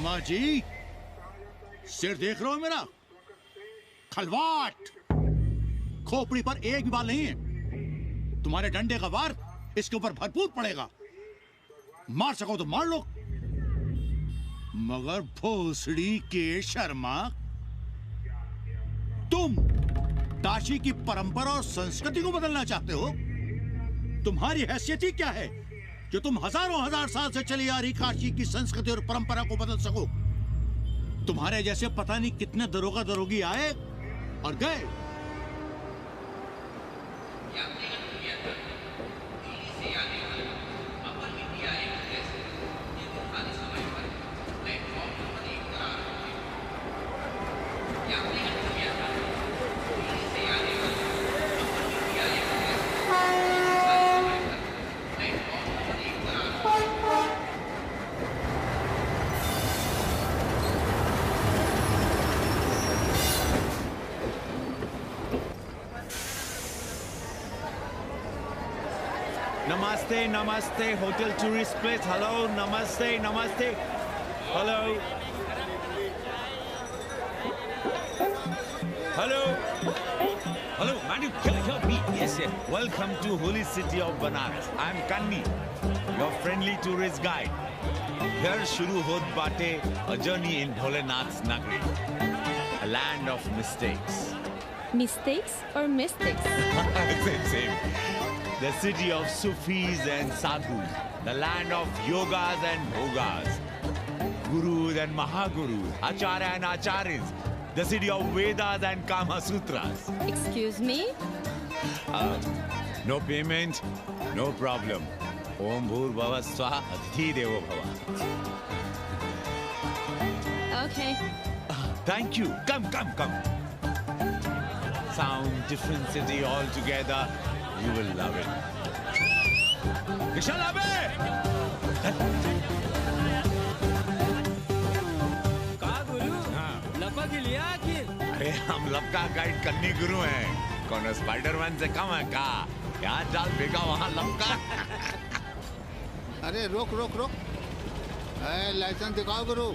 शर्मा जी, सिर देख रहे हो मेरा? खलवाट, खोपड़ी पर एक भी बाल नहीं है। तुम्हारे डंडे का वार इसके ऊपर भरपूर पड़ेगा। मार सको तो मार लो, मगर भोसड़ी के शर्मा, तुम काशी की परंपरा और संस्कृति को बदलना चाहते हो? तुम्हारी हैसियत ही क्या है जो तुम हजारों हजार साल से चली आ रही काशी की संस्कृति और परंपरा को बदल सको? तुम्हारे जैसे पता नहीं कितने दरोगा दरोगी आए और गए। Namaste, namaste, hotel tourist place. Hello, namaste, namaste. Hello. Hello. Hello, man, you hear me? Yes, yes. Welcome to holy city of Banaras. I am Kanni, your friendly tourist guide. Here shuru hot bate a journey in Bholenath's Nagari, a land of mistakes. Mistakes or mystics? Same. The city of Sufis and Sadhus, the land of yogas and bhogas, gurus and mahagurus, acharya and acharyas, the city of Vedas and Kama Sutras. Excuse me? No payment, no problem. Om Bhur Bhava Swaha Adhithi Devo Bhava. Okay. Thank you. Come. Sound, different city altogether. You will love it. Vishal Abe! कहा गुरु? लपक लिया आखिर? अरे हम लपका guide कन्नी गुरु हैं। कौन स्पाइडरमैन से कम है का? यहाँ जाल फेंका वहाँ लपका। अरे रोक। लाइसेंस दिखाओ गुरु।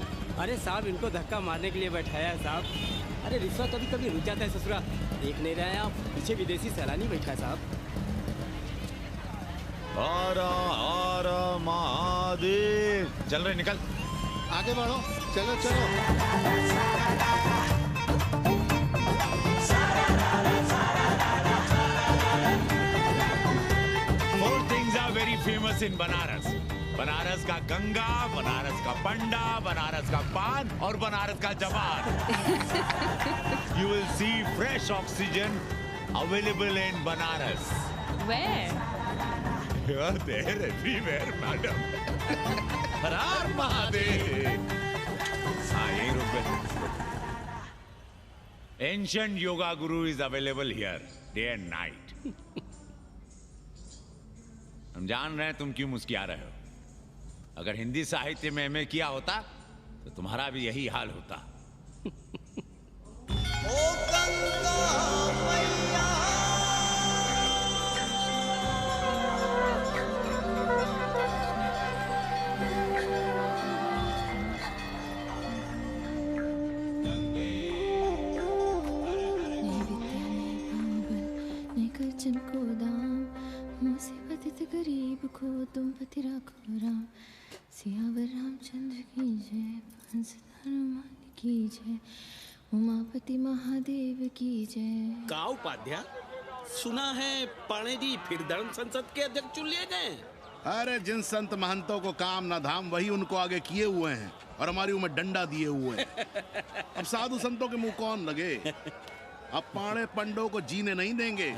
अरे साहब, इनको धक्का मारने के लिए बैठाया है साहब। अरे रिश्वत कभी रुक जाता है ससुरा। देख नहीं रहे हैं आप, पीछे विदेशी सैलानी बैठा है साहब। हर हर महादेव। चल रहे, निकल। आगे बढ़ो, चलो। Four things are very famous in Banaras. Banaras का गंगा, बनारस का पंडा, बनारस का पान और बनारस का जवान. You will see fresh oxygen available in Banaras. Where? You are there everywhere, madam. हर हर महादेव. हाँ, यहीं रुक गए. Ancient yoga guru is available here, day and night. हम जान रहे हैं तुम क्यों मुस्कुरा रहे हो. अगर हिंदी साहित्य में एमए किया होता तो तुम्हारा भी यही हाल होता. ओ गंगा मैया. को दाम मुसीबत गरीब को तुम पति राखो राम. सियावर रामचंद्र की जय, हंस हनुमान की जय, उमापति महादेव की जय. का उपाध्याय, सुना है पाणे जी फिर धर्म संसद के अध्यक्ष चुन लिए गए. अरे जिन संत महंतों को काम न धाम वही उनको आगे किए हुए हैं और हमारी उम्र डंडा दिए हुए हैं. अब साधु संतों के मुंह कौन लगे. अब पाणे पंडों को जीने नहीं देंगे.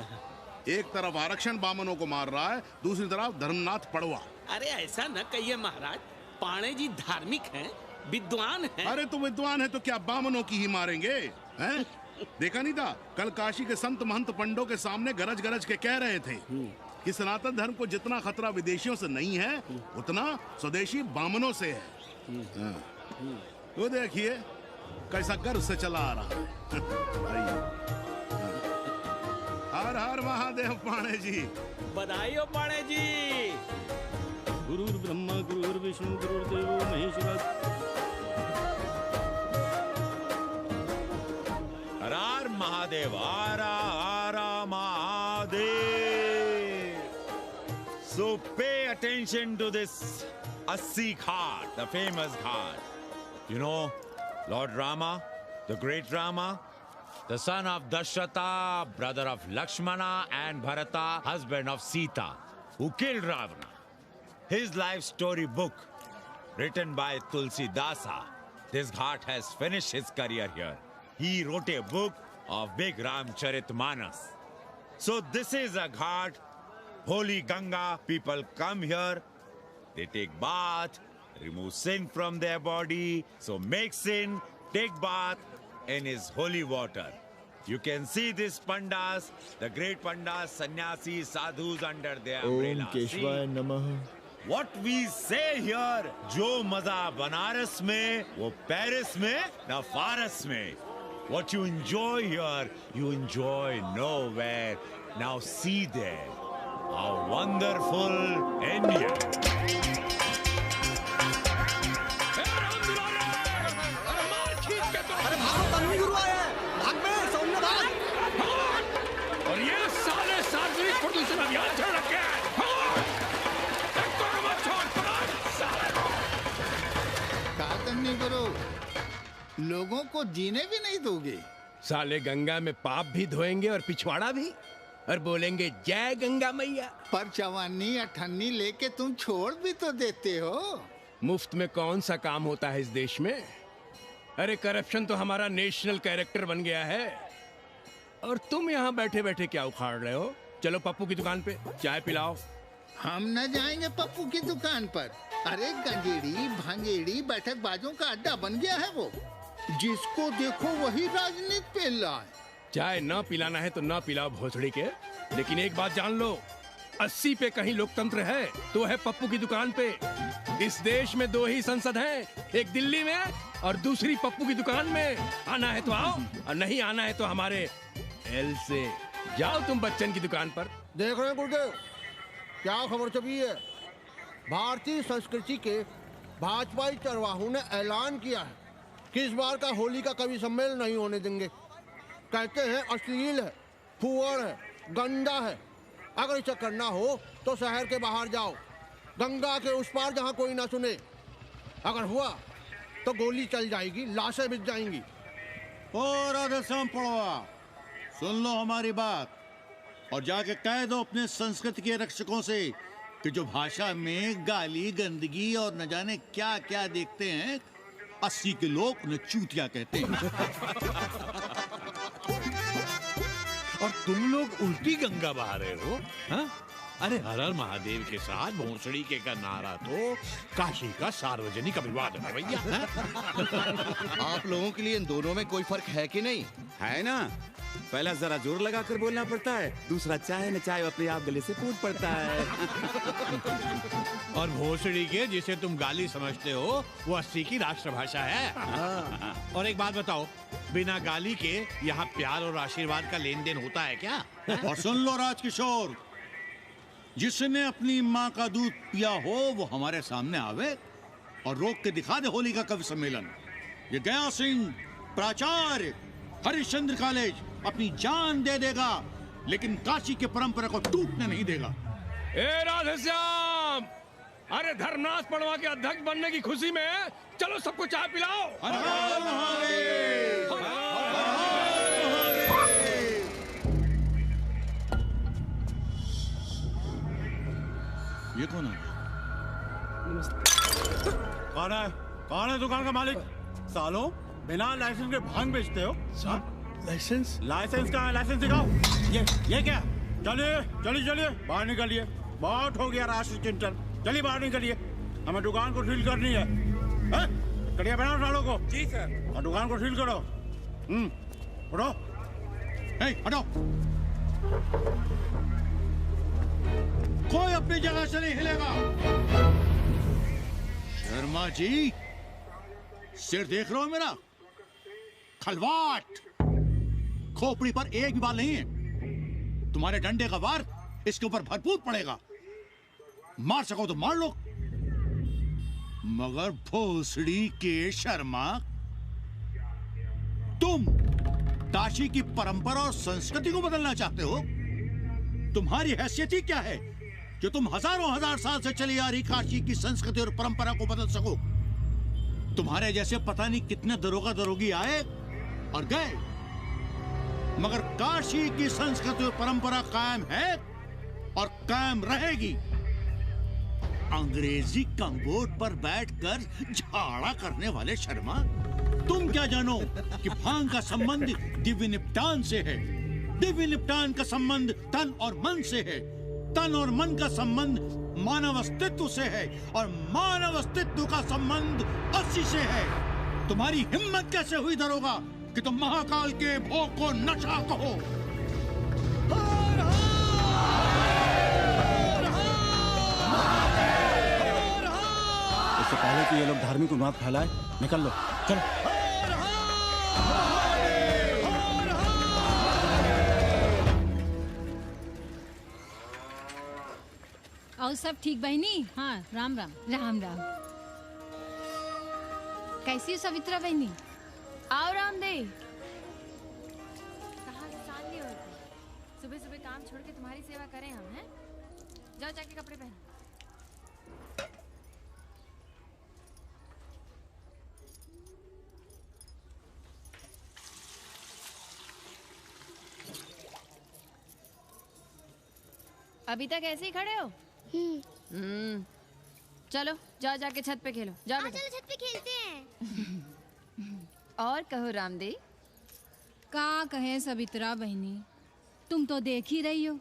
एक तरफ आरक्षण बामनों को मार रहा है, दूसरी तरफ धर्मनाथ पड़वा. अरे ऐसा न कहिए महाराज, पाणे जी धार्मिक हैं, विद्वान हैं. अरे तो विद्वान है तो क्या बामनों की ही मारेंगे हैं? देखा नहीं था कल काशी के संत महंत पंडों के सामने गरज गरज के कह रहे थे कि सनातन धर्म को जितना खतरा विदेशियों से नहीं है उतना स्वदेशी बामनों से है. तो देखिए कैसा गर्व से चला आ रहा है. हर हर महादेव पाणे जी. बधाई हो पाणे जी. गुरुर्ब्रह्मा गुरुर्विष्णु गुरुर्देवो Maheshwar Harar Mahadev, Ara Ara Mahadev. So pay attention to this Assi Ghat, the famous ghat. You know, Lord Rama, the great Rama, the son of Dashrata, brother of Lakshmana, and Bharata, husband of Sita, who killed Ravana. His life story book, written by Tulsi Dasa. This ghat has finished his career here. He wrote a book of big Ramcharitmanas. So this is a ghat, holy Ganga. People come here, they take bath, remove sin from their body. So make sin, take bath in his holy water. You can see these pandas, the great pandas, sannyasis, sadhus under their umbrella. केशवाय नमः. What we say here, जो मजा बनारस में, वो Paris में, ना फारस में. What you enjoy here, you enjoy nowhere. Now see there, how wonderful India. और ये साले सार्वजनिक प्रदूषण अभियान चल रखे हैं। नहीं करो, लोगों को जीने भी नहीं दोगे। साले गंगा में पाप भी धोएंगे और पिछवाड़ा भी, और बोलेंगे जय गंगा मैया। पर चवानी अठन्नी लेके तुम छोड़ भी तो देते हो। मुफ्त में कौन सा काम होता है इस देश में? अरे करप्शन तो हमारा नेशनल कैरेक्टर बन गया है। और तुम यहाँ बैठे बैठे क्या उखाड़ रहे हो? चलो पप्पू की दुकान पे चाय पिलाओ। हम न जाएंगे पप्पू की दुकान पर। अरे गंजेड़ी भांजेड़ी बैठक बाजों का अड्डा बन गया है वो। जिसको देखो वही राजनीति पेल रहा है। चाय न पिलाना है तो न पिलाओ भोसड़ी के, लेकिन एक बात जान लो, 80 पे कहीं लोकतंत्र है तो है पप्पू की दुकान पे। इस देश में 2 ही संसद हैं, एक दिल्ली में और दूसरी पप्पू की दुकान में। आना है तो आओ और नहीं आना है तो हमारे एल से जाओ तुम बच्चन की दुकान पर। देख रहे हैं गुरुदेव, क्या खबर छपी है? भारतीय संस्कृति के भाजपाई चरवाहों ने ऐलान किया है कि इस बार का होली का कवि सम्मेलन नहीं होने देंगे। कहते हैं अश्लील है, फुहड़ है, गंदा है। अगर इसे करना हो तो शहर के बाहर जाओ, गंगा के उस पार जहाँ कोई ना सुने। अगर हुआ तो गोली चल जाएगी, लाशें बिछ जाएंगी। ओ राधेश्याम पड़वा, सुन लो हमारी बात और जाके कह दो अपने संस्कृति के रक्षकों से कि जो भाषा में गाली गंदगी और न जाने क्या क्या देखते हैं, 80 के लोग उन्हें चूतिया कहते हैं। और तुम लोग उल्टी गंगा बहा रहे हो, हाँ? अरे हर हर महादेव के साथ भोंसड़ी के का नारा तो काशी का सार्वजनिक अभिवादन है भैया। आप लोगों के लिए इन दोनों में कोई फर्क है कि नहीं? है ना, पहला जरा जोर लगा कर बोलना पड़ता है, दूसरा चाहे न चाहे अपने आप गले से फूट पड़ता है। और भोसड़ी के जिसे तुम गाली समझते हो वो 80 की राष्ट्रभाषा है। और एक बात बताओ, बिना गाली के यहाँ प्यार और आशीर्वाद का लेन देन होता है क्या? और सुन लो राजकिशोर, जिसने अपनी माँ का दूध पिया हो वो हमारे सामने आवे और रोक के दिखा दे होली का कवि सम्मेलन। ये गया सिंह प्राचार्य हरिश्चंद्र कॉलेज अपनी जान दे देगा, लेकिन काशी के परंपरा को टूटने नहीं देगा। ए राधेश्याम, अरे धर्मनाथ पड़वा के अध्यक्ष बनने की खुशी में चलो सबको चाय पिलाओ। हर हर महादेव, हर हर महादेव। ये कौन है? कौन है दुकान का मालिक? सालों बिना लाइसेंस के भांग बेचते हो? लाइसेंस? लाइसेंस कहाँ है? लाइसेंस दिखाओ। ये क्या? चलिए चलिए चलिए बाहर निकलिए, बहुत हो गया राष्ट्रीय चिंतन। चलिए बाहर निकलिए, हमें दुकान को सील करनी है। कड़िया बनाओ सालों को। जी सर। और दुकान को सील करो। उठो। हटो, कोई अपनी जगह से नहीं हिलेगा। शर्मा जी, सिर देख रहे हो मेरा? खलवाट, खोपड़ी पर एक भी बाल नहीं है। तुम्हारे डंडे का वार इसके ऊपर भरपूर पड़ेगा। मार सको तो मार लो, मगर भोसड़ी के शर्मा, तुम काशी की परंपरा और संस्कृति को बदलना चाहते हो? तुम्हारी हैसियत ही क्या है जो तुम हजारों हजार साल से चली आ रही काशी की संस्कृति और परंपरा को बदल सको? तुम्हारे जैसे पता नहीं कितने दरोगा दरोगी आए और गए, मगर काशी की संस्कृति और परंपरा कायम है और कायम रहेगी। अंग्रेजी कम्बोर्ड पर बैठकर झाड़ा करने वाले शर्मा, तुम क्या जानो कि भांग का संबंध दिव्य निपटान से है। दिव्य निपटान का संबंध तन और मन से है। तन और मन का संबंध मानव अस्तित्व से है और मानव अस्तित्व का संबंध अस्सी से है। तुम्हारी हिम्मत कैसे हुई दरोगा कि तुम महाकाल के भोग को नशा कहो? इससे पहले कि ये लोग धार्मिक उन्माद फैलाए, निकल लो, चलो। और सब ठीक बहनी? हाँ, राम राम। राम राम। कैसी हो सवित्रा बहनी? आओ रामदेव। कहाँ से सान लिए हो? सुबह सुबह काम छोड़ के तुम्हारी सेवा करें हम, हैं? जाओ जाके कपड़े पहनो। अभी तक ऐसे ही खड़े हो? चलो जाओ जाके छत पे खेलो। जाओ बेटा। चलो छत पे खेलते हैं। और कहो रामदेव। का कहे सवित्रा बहनी, तुम तो देख ही रही हो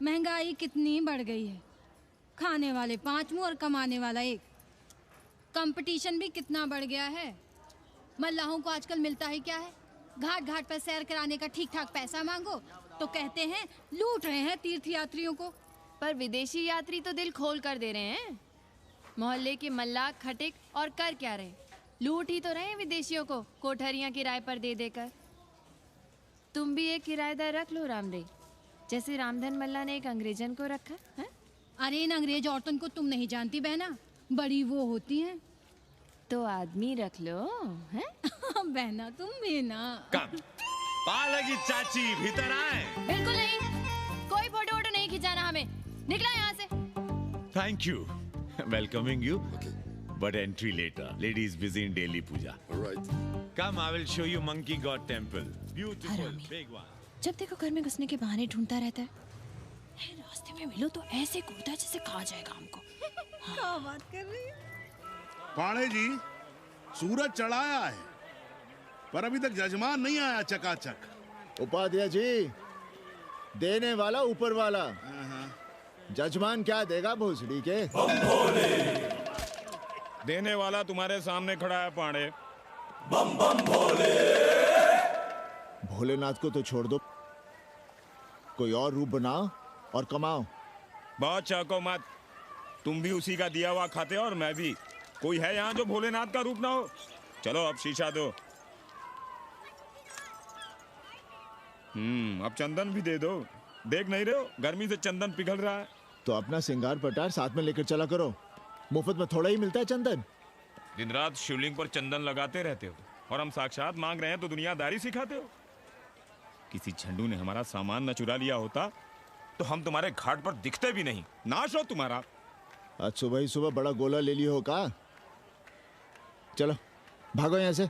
महंगाई कितनी बढ़ गई है। खाने वाले 5 मुंह और कमाने वाला 1। कंपटीशन भी कितना बढ़ गया है। मल्लाहों को आजकल मिलता ही क्या है? घाट घाट पर सैर कराने का ठीक ठाक पैसा मांगो तो कहते हैं लूट रहे हैं तीर्थ यात्रियों को। पर विदेशी यात्री तो दिल खोल कर दे रहे हैं। मोहल्ले के मल्लाह खटिक और कर क्या रहे? लूट ही तो रहे हैं विदेशियों को कोठरियां किराए पर दे देकर। तुम भी एक किराएदार रख लो रामदेव, जैसे रामधन मल्ला ने एक अंग्रेजन को रखा है। अरे इन अंग्रेज औरतों को तुम नहीं जानती बहना, बड़ी वो होती हैं। तो आदमी रख लो, हैं? बहना तुम भी ना। पालगी चाची भीतर आए। बिल्कुल नहीं, कोई फोटो वोटो नहीं खिंचाना हमें। निकला यहाँ से। Thank you. Welcoming you. But entry later. Ladies busy in daily puja. All right. Come, I will show you Monkey God Temple. Beautiful, big one. जब देखो घर में घुसने के बहाने ढूंढता रहता है। रास्ते में मिलो तो ऐसे कूदता है जैसे खा जाएगा हमको। क्या बात कर रही है? पाणे जी, सूरज चढ़ाया है पर अभी तक जजमान नहीं आया चकाचक। उपाध्याय जी, देने वाला ऊपर वाला। जजमान क्या देगा भोसड़ी के? देने वाला तुम्हारे सामने खड़ा है पांडे। बम बम भोले। भोलेनाथ को तो छोड़ दो, कोई और रूप बनाओ और कमाओ। बहुत चाको मत, तुम भी उसी का दिया हुआ खाते हो और मैं भी। कोई है यहाँ जो भोलेनाथ का रूप ना हो? चलो अब शीशा दो। अब चंदन भी दे दो। देख नहीं रहे हो गर्मी से चंदन पिघल रहा है। तो अपना सिंगार पटार साथ में लेकर चला करो, मुफ्त में थोड़ा ही मिलता है चंदन। दिन रात शिवलिंग पर चंदन लगाते रहते हो और हम साक्षात मांग रहे हैं तो दुनियादारी सिखाते हो। किसी झंडू ने हमारा सामान न चुरा लिया होता तो हम तुम्हारे घाट पर दिखते भी नहीं। नाश हो तुम्हारा। आज सुबह ही सुबह बड़ा गोला ले लियो हो का? चलो भागो यहाँ से।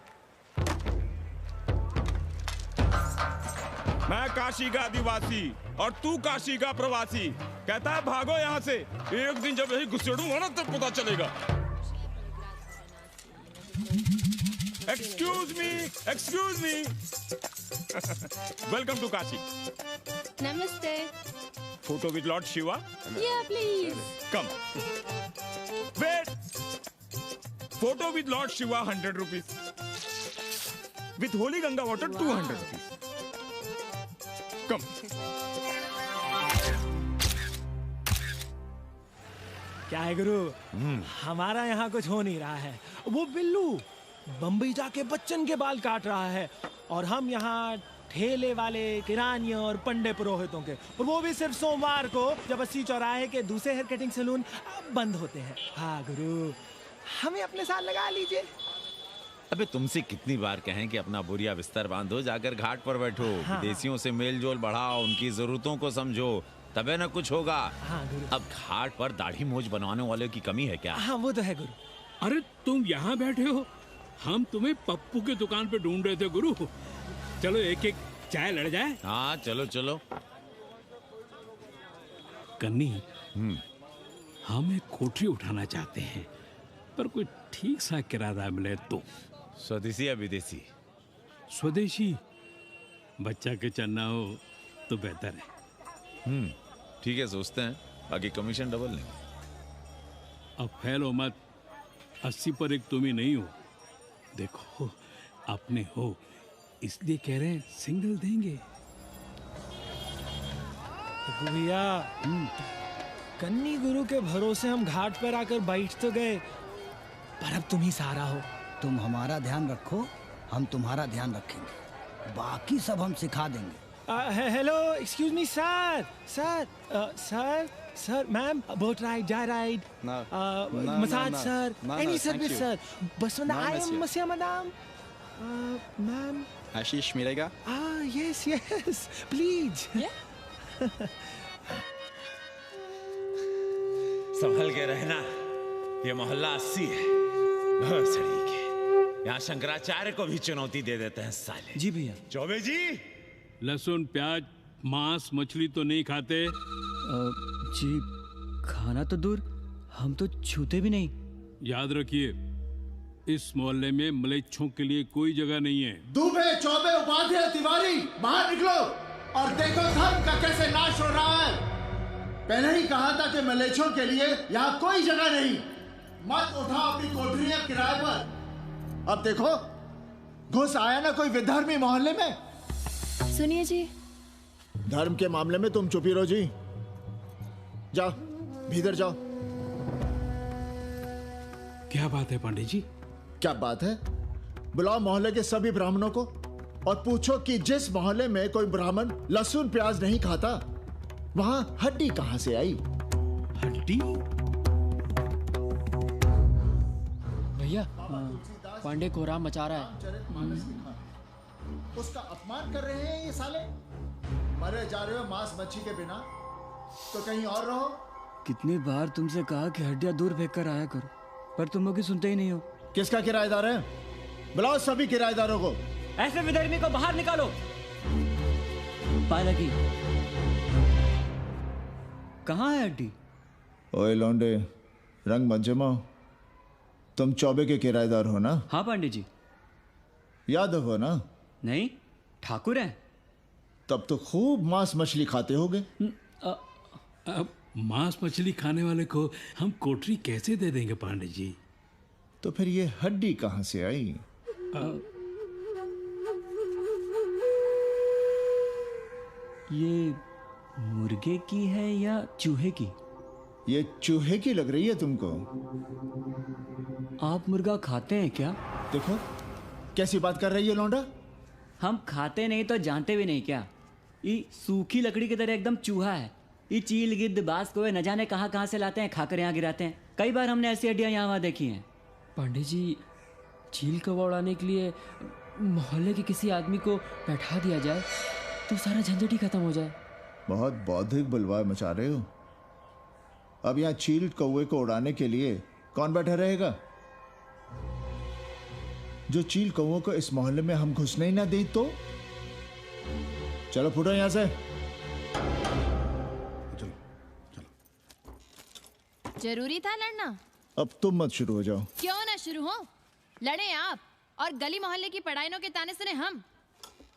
मैं काशी का आदिवासी और तू काशी का प्रवासी। कहता है भागो यहाँ से। एक दिन जब यही घुसेड़ूंगा ना तब पता चलेगा। Excuse me. Welcome to Kashi. नमस्ते। Photo with lord Shiva? Yeah, please. Come. Wait. Photo with lord Shiva 100 rupees. With holy Ganga water 200 rupees. Come. क्या है गुरु, हमारा यहाँ कुछ हो नहीं रहा है। वो बिल्लू बम्बई जाके बच्चन के बाल काट रहा है और हम यहाँ ठेले वाले, किरानियों और पंडे पुरोहितों के, और वो भी सिर्फ सोमवार को, जब 80 चौराहे के दूसरे हेयर कटिंग सैलून बंद होते हैं। हाँ गुरु, हमें अपने साथ लगा लीजिए। अबे तुमसे कितनी बार कहें कि अपना बोरिया बिस्तर बांधो, जाकर घाट पर बैठो। हाँ। विदेशियों से मेल जोल बढ़ाओ, उनकी जरूरतों को समझो, तबे न कुछ होगा। हाँ गुरु। अब घाट पर दाढ़ी मूछ बनवाने वाले की कमी है क्या? हाँ वो तो है गुरु। अरे तुम यहाँ बैठे हो, हम तुम्हें पप्पू की दुकान पे ढूंढ रहे थे गुरु। चलो एक एक चाय लड़ जाए। हाँ चलो चलो। कन्नी, हम एक कोठरी उठाना चाहते हैं, पर कोई ठीक सा किराया मिले तो। स्वदेशी या विदेशी? स्वदेशी। बच्चा के चन्ना हो तो बेहतर है। ठीक है, सोचते हैं, बाकी कमीशन डबल लेंगे। अब फैलो मत, 80 पर एक तुम ही नहीं हो। देखो अपने हो, इसलिए कह रहे हैं सिंगल देंगे। भैया, कन्नी गुरु के भरोसे हम घाट पर आकर बैठ तो गए, पर अब तुम ही सहारा हो। तुम हमारा ध्यान रखो, हम तुम्हारा ध्यान रखेंगे, बाकी सब हम सिखा देंगे। Hello, excuse me sir, sir, ma'am, boat ride, जा ride, massage sir, any service sir, बस आई एम मसिया मैडम, मैम। आशीष मिलेगा? Yes, please. संभल के रहना, ये मोहल्ला 80 है, भोसड़ी के। यहाँ शंकराचार्य को भी चुनौती दे देते हैं साले। जी भैया। चौबे जी, लहसुन, प्याज, मांस, मछली तो नहीं खाते? जी, खाना तो दूर, हम तो छूते भी नहीं। याद रखिए, इस मोहल्ले में मलेच्छों के लिए कोई जगह नहीं है। दुबे, चौबे, उपाध्याय, तिवारी, बाहर निकलो और देखो धर्म का कैसे नाश हो रहा है। पहले ही कहा था कि मलेच्छों के लिए यहाँ कोई जगह नहीं। मत उठाओ अपनी कोठरियां किराए पर। अब देखो, घुस आया ना कोई विधर्मी मोहल्ले में। सुनिए जी, धर्म के मामले में तुम चुप ही रहो जी। जाओ, भीतर जाओ। क्या बात है पंडित जी? क्या बात है? बुलाओ मोहल्ले के सभी ब्राह्मणों को और पूछो कि जिस मोहल्ले में कोई ब्राह्मण लहसुन प्याज नहीं खाता, वहां हड्डी कहां से आई? हड्डी? भैया, पांडे कोहराम मचा रहा है। उसका अपमान कर रहे हैं ये साले। मरे जा रहे हो मांस मच्छी के बिना, तो कहीं और रहो। कितनी बार तुमसे कहा कि हड्डियां दूर फेंक कर आया करो, पर तुम लोग सुनते ही नहीं हो। किसका किराएदार है? बुलाओ सभी किराएदारों को। ऐसे विधर्मी को बाहर निकालो। पालकी, कहाँ है हड्डी? ओए लौंडे, रंग मत जमाओ। तुम चौबे के किराएदार हो ना? हाँ पांडे जी। यादव हो ना? नहीं, ठाकुर है। तब तो खूब मांस मछली खाते होगे। अब मांस मछली खाने वाले को हम कोठरी कैसे दे देंगे पांडे जी? तो फिर ये हड्डी कहां से आई? ये मुर्गे की है या चूहे की? ये चूहे की लग रही है तुमको। आप मुर्गा खाते हैं क्या? देखो कैसी बात कर रही है लौंडा। हम खाते नहीं तो जानते भी नहीं क्या? ये सूखी लकड़ी की तरह एकदम चूहा है। ये चील, गिद्ध, बाज को न जाने कहाँ से लाते हैं, खाकर यहाँ गिराते हैं। कई बार हमने ऐसी हड्डियाँ यहाँ वहाँ देखी हैं। पांडे जी, चील कौवा उड़ाने के लिए मोहल्ले के किसी आदमी को बैठा दिया जाए तो सारा झंझट ही खत्म हो जाए। बहुत बौद्धिक बुलवा मचा रहे हो। अब यहाँ चील कौवे को उड़ाने के लिए कौन बैठा रहेगा? जो चील कौवों को इस मोहल्ले में हम घुसने ही ना दें तो? चलो फुटो यहाँ से। जरूरी था लड़ना? अब तुम मत शुरू हो जाओ। क्यों ना शुरू हो? लड़े आप और गली मोहल्ले की पढ़ाइयों के ताने सुने हम।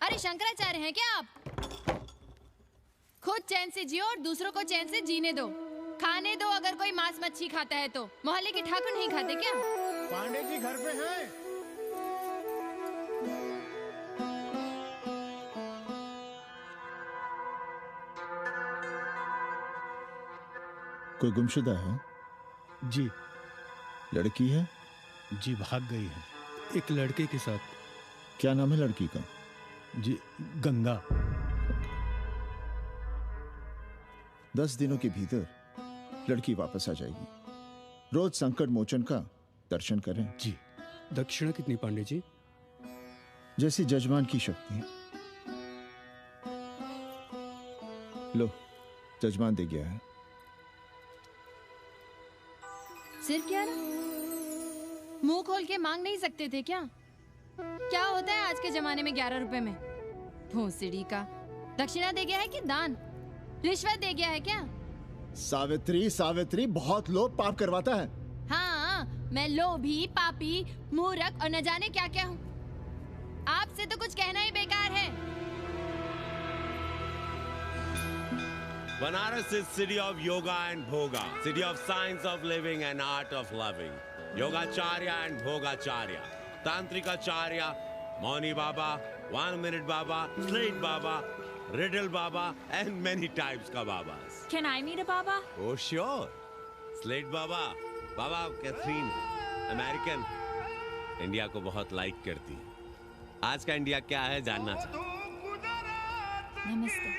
अरे शंकराचार्य हैं क्या आप? खुद चैन से जियो और दूसरों को चैन से जीने दो। खाने दो अगर कोई मांस मच्छी खाता है तो। मोहल्ले के ठाकुर नहीं खाते क्या? पांडे जी घर पे हैं? कोई गुमशुदा है? जी। लड़की है? जी भाग गई है एक लड़के के साथ। क्या नाम है लड़की का? जी गंगा। 10 दिनों के भीतर लड़की वापस आ जाएगी। रोज संकट मोचन का दर्शन करें। जी। दक्षिणा कितनी पांडे जी? जैसी जजमान की शक्ति। लो, जजमान दे गया है। सिर्फ क्या ना? मुंह खोल के मांग नहीं सकते थे क्या? क्या होता है आज के जमाने में 11 रुपए में? भोसड़ी का। दक्षिणा दे गया है कि दान? रिश्वत दे गया है क्या? सावित्री, सावित्री, बहुत लोभ पाप करवाता है। हाँ, मैं लोभी, पापी, मूर्ख और न जाने क्या क्या हूँ। आपसे तो कुछ कहना ही बेकार है। Banaras is city of yoga and bhoga, city of science of living and art of loving. Yogacharya and Bhogacharya, Tantrikacharya, Mauni Baba, 1 Minute Baba, Slate Baba, Riddle Baba, and many types ka Babas. Can I meet a Baba? Oh sure, Slate Baba, Baba Catherine, American, India को बहुत like करती। आज का India क्या है जानना चाहती। नमस्ते।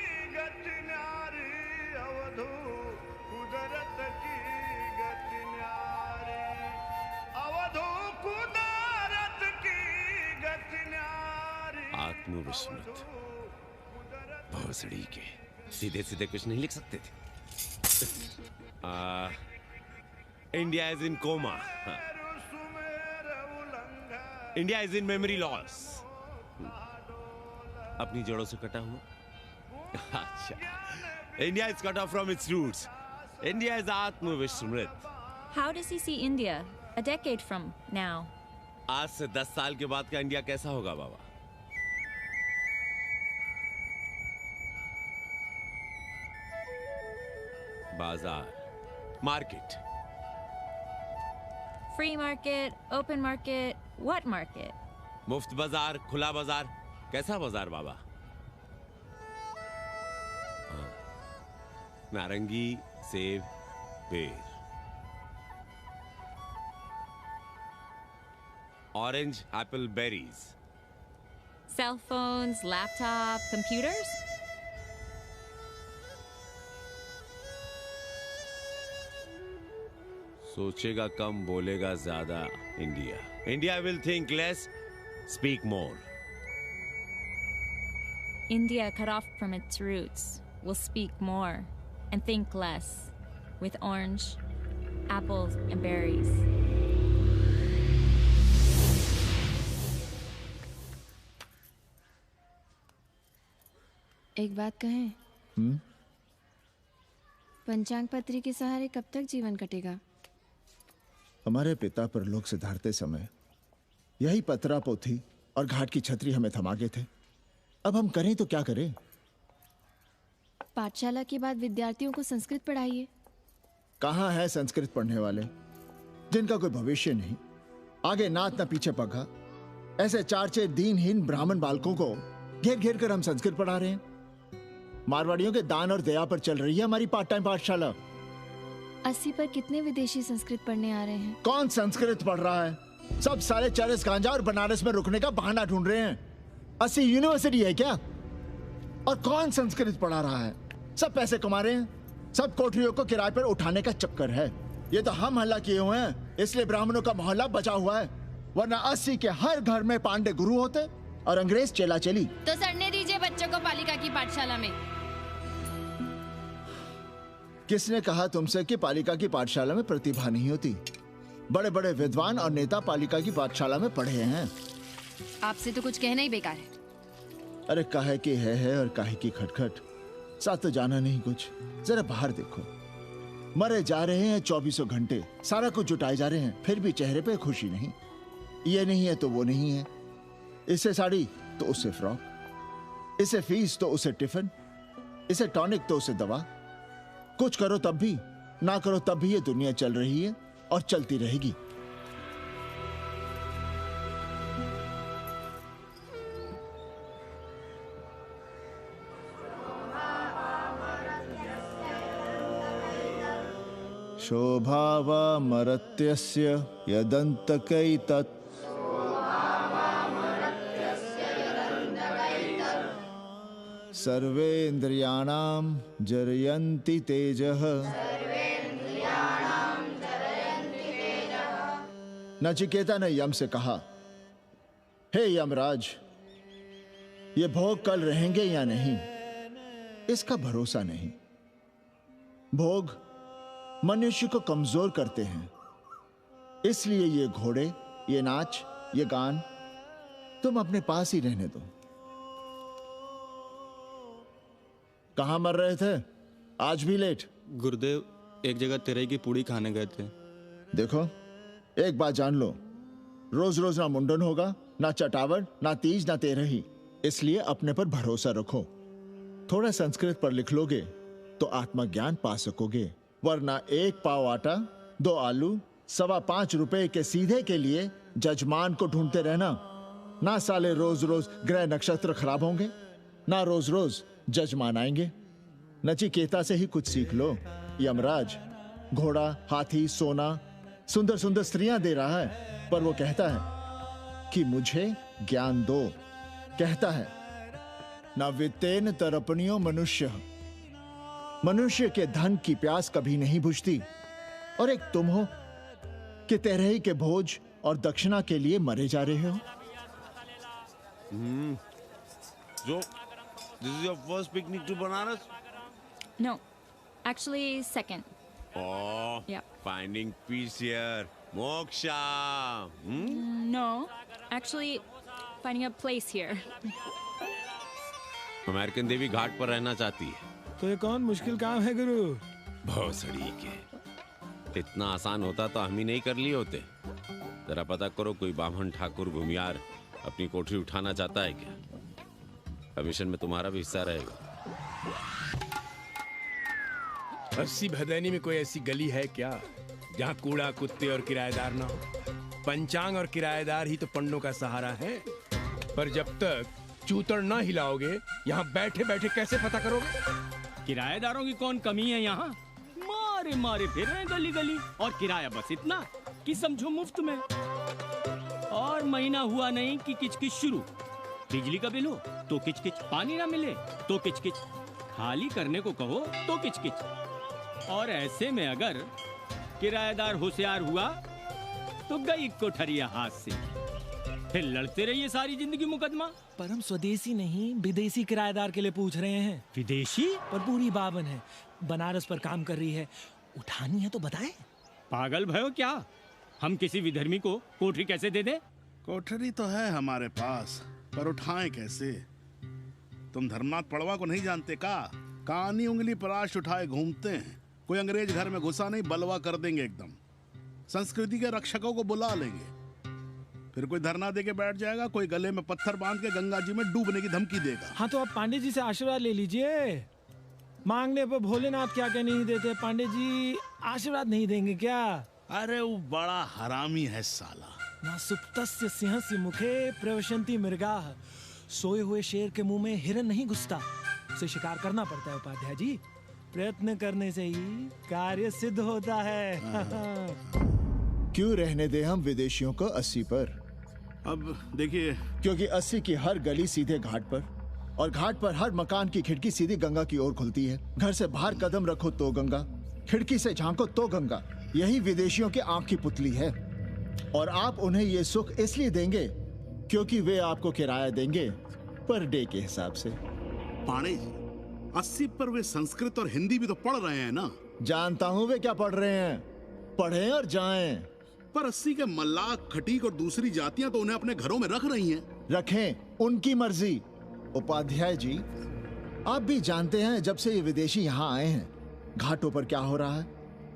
आत्मविस्मृत भोसड़ी के सीधे सीधे कुछ नहीं लिख सकते थे। India is in coma, India is in memory loss, अपनी जड़ों से कटा हुआ। अच्छा, India is cut off from its roots, India is आत्मविस्मृत। How does he see India a decade from now? आज से 10 साल के बाद का इंडिया कैसा होगा बाबा? बाजार, market, Free market, open market, what market? मुफ्त बाजार, खुला बाजार, कैसा बाजार बाबा? हाँ, नारंगी, सेब, बेर, orange, Apple, berries, Cell phones, laptop, computers? सोचेगा कम बोलेगा ज्यादा India. India will think less, speak more. India, cut off from its roots, will speak more and think less, with orange, apples, and berries. एक बात कहें? पंचांग पत्री के सहारे कब तक जीवन कटेगा? हमारे पिता परलोक से धारते समय यही पतरा पोथी और घाट की छतरी हमें थमा गए थे। अब हम करें तो क्या करें? पाठशाला के बाद विद्यार्थियों को संस्कृत पढ़ाइए। कहाँ है संस्कृत पढ़ने वाले जिनका कोई भविष्य नहीं, आगे नात न पीछे पगा। ऐसे 4-6 दीनहीन ब्राह्मण बालकों को घेर घेर कर हम संस्कृत पढ़ा रहे हैं। मारवाड़ियों के दान और दया पर चल रही है हमारी पार्ट टाइम पाठशाला। 80 पर कितने विदेशी संस्कृत पढ़ने आ रहे हैं? कौन संस्कृत पढ़ रहा है? सब सारे चरस गांजा और बनारस में रुकने का बहाना ढूंढ रहे हैं। 80 यूनिवर्सिटी है क्या? और कौन संस्कृत पढ़ा रहा है? सब पैसे कमा रहे हैं, सब कोठरियों को किराए पर उठाने का चक्कर है। ये तो हम हल्ला किए हुए हैं, इसलिए ब्राह्मणों का मोहल्ला बचा हुआ है, वरना 80 के हर घर में पांडे गुरु होते और अंग्रेज चेला चेली। तो सड़ने दीजिए बच्चों को पालिका की पाठशाला में। किसने कहा तुमसे कि पालिका की पाठशाला में प्रतिभा नहीं होती? बड़े बड़े विद्वान और नेता पालिका की पाठशाला में पढ़े हैं। आपसे तो कुछ कहना ही बेकार है। अरे काहे की है और काहे की खटखट, साथ तो जाना नहीं कुछ। जरा बाहर देखो, मरे जा रहे हैं 24 घंटे, सारा कुछ जुटाए जा रहे हैं, फिर भी चेहरे पे खुशी नहीं। ये नहीं है तो वो नहीं है, इसे साड़ी तो उससे फ्रॉक, इसे फीस तो उसे टिफिन, इसे टॉनिक तो उसे दवा। कुछ करो तब भी, ना करो तब भी ये दुनिया चल रही है और चलती रहेगी। शोभावामरत्यस्य यदन्तकैतत् सर्वेन्द्रियाणां जरयन्ति तेजः नचिकेता ने यम से कहा, हे यमराज, ये भोग कल रहेंगे या नहीं, इसका भरोसा नहीं। भोग मनुष्य को कमजोर करते हैं, इसलिए ये घोड़े, ये नाच, ये गान तुम अपने पास ही रहने दो। कहां मर रहे थे? आज भी लेट? गुरुदेव, एक जगह तिरई की पूड़ी खाने गए थे। देखो, एक बात जान लो, रोज रोज ना मुंडन होगा, ना चटावट, ना तीज, ना तेरही। इसलिए अपने पर भरोसा रखो। थोड़ा संस्कृत पर लिख लोगे तो आत्मज्ञान पा सकोगे, वरना 1 पाव आटा, 2 आलू, 5.25 रुपए के सीधे के लिए जजमान को ढूंढते रहना। ना साले रोज रोज ग्रह नक्षत्र खराब होंगे, ना रोज रोज जजमान आएंगे। नचिकेता से ही कुछ सीख लो। यमराज घोड़ा, हाथी, सोना, सुंदर सुंदर स्त्रियां दे रहा है, पर वो कहता है कि मुझे ज्ञान दो। कहता है, ना वित्तेन तरपणियो मनुष्य, मनुष्य के धन की प्यास कभी नहीं बुझती। और एक तुम हो कि तेरही के भोज और दक्षिणा के लिए मरे जा रहे हो। So, this is your first picnic to Banaras? No, actually second. Oh, Yeah. finding peace here. Moksha. No, actually finding a place here. American देवी घाट पर रहना चाहती है। तो ये कौन मुश्किल काम है गुरु? भोसड़ी के, इतना आसान होता तो हम ही नहीं कर लिए होते। जरा पता करो, कोई बामन ठाकुर भूमियार अपनी कोठरी उठाना चाहता है क्या? कमीशन में तुम्हारा भी हिस्सा रहेगा। 80 भदैनी में कोई ऐसी गली है क्या जहाँ कूड़ा, कुत्ते और किराएदार ना हो? पंचांग और किराएदार ही तो पंडों का सहारा है। पर जब तक चूतड़ ना हिलाओगे, यहाँ बैठे बैठे कैसे पता करोगे? किराएदारों की कौन कमी है यहाँ? मारे मारे फिर रहे गली गली, और किराया बस इतना कि समझो मुफ्त में। और महीना हुआ नहीं कि किचकिच शुरू। बिजली का बिल हो तो किचकिच, पानी ना मिले तो किचकिच, खाली करने को कहो तो किचकिच। और ऐसे में अगर किराएदार होशियार हुआ तो गई कोठरिया हाथ से, फिर लड़ते रहिए सारी जिंदगी मुकदमा। पर हम स्वदेशी नहीं, विदेशी किराएदार के लिए पूछ रहे हैं। विदेशी? पर पूरी बावन है, बनारस पर काम कर रही है, उठानी है तो बताएं। पागल भयो क्या? हम किसी विधर्मी को कोठरी कैसे दे दें? कोठरी तो है हमारे पास, पर उठाएं कैसे? तुम धर्मनाथ पड़वा को नहीं जानते का? कानी उंगली पराश उठाए घूमते हैं। कोई अंग्रेज घर में घुसा नहीं, बलवा कर देंगे एकदम। संस्कृति के रक्षकों को बुला लेंगे, फिर कोई धरना दे के बैठ जाएगा, कोई गले में पत्थर बांध के गंगा जी में डूबने की धमकी देगा। हाँ तो आप पांडे जी से आशीर्वाद ले लीजिए। मांगने पर भोलेनाथ क्या क्या नहीं देते, पांडे जी आशीर्वाद नहीं देंगे क्या? अरे वो बड़ा हरामी है साला। ना सुप्तस्य सिंहस्य मुखे प्रवशन्ति मृगाः, सोए हुए शेर के मुंह में हिरन नहीं घुसता। उसे शिकार करना पड़ता है उपाध्याय जी, प्रयत्न करने से ही कार्य सिद्ध होता है। क्यों रहने दे हम विदेशियों को 80 पर? अब देखिए, क्योंकि 80 की हर गली सीधे घाट पर, और घाट पर हर मकान की खिड़की सीधी गंगा की ओर खुलती है। घर से बाहर कदम रखो तो गंगा, खिड़की से झांको तो गंगा। यही विदेशियों की आंख की पुतली है। और आप उन्हें ये सुख इसलिए देंगे क्योंकि वे आपको किराया देंगे पर डे के हिसाब से। पाणे जी, 80 पर वे संस्कृत और हिंदी भी तो पढ़ रहे हैं ना? जानता हूँ वे क्या पढ़ रहे हैं, पढ़ें और जाएं। पर 80 के मल्लाक, खटीक और दूसरी जातियां तो उन्हें अपने घरों में रख रही हैं। रखें, उनकी मर्जी। उपाध्याय जी, आप भी जानते हैं जब से ये विदेशी यहाँ आए हैं घाटों पर क्या हो रहा है,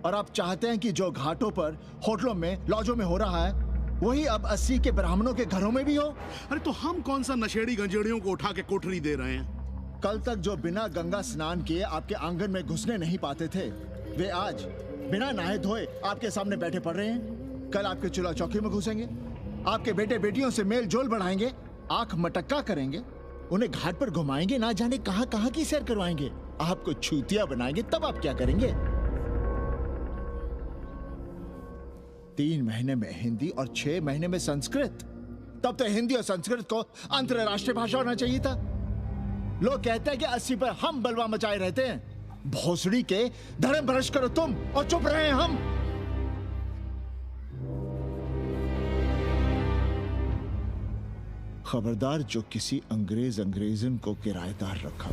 और आप चाहते हैं कि जो घाटों पर, होटलों में, लॉजों में हो रहा है वही अब 80 के ब्राह्मणों के घरों में भी हो। अरे तो हम कौन सा नशेड़ी गंजेड़ियों को उठा के कोठरी दे रहे हैं? कल तक जो बिना गंगा स्नान किए आपके आंगन में घुसने नहीं पाते थे, वे आज बिना नहाए धोए आपके सामने बैठे पड़ रहे हैं। कल आपके चूल्हा चौकी में घुसेंगे, आपके बेटे बेटियों से मेल जोल बढ़ाएंगे, आंख मटक्का करेंगे, उन्हें घाट पर घुमाएंगे, ना जाने कहां कहां की सैर करवाएंगे, आपको छूतिया बनाएंगे। तब आप क्या करेंगे? 3 महीने में हिंदी और 6 महीने में संस्कृत। तब तो हिंदी और संस्कृत को अंतरराष्ट्रीय भाषा होना चाहिए था। लोग कहते हैं कि 80 पर हम बलवा मचाए रहते हैं। भोसड़ी के, धर्म भ्रष्ट करो तुम और चुप रहे हम। खबरदार जो किसी अंग्रेजन को किराएदार रखा।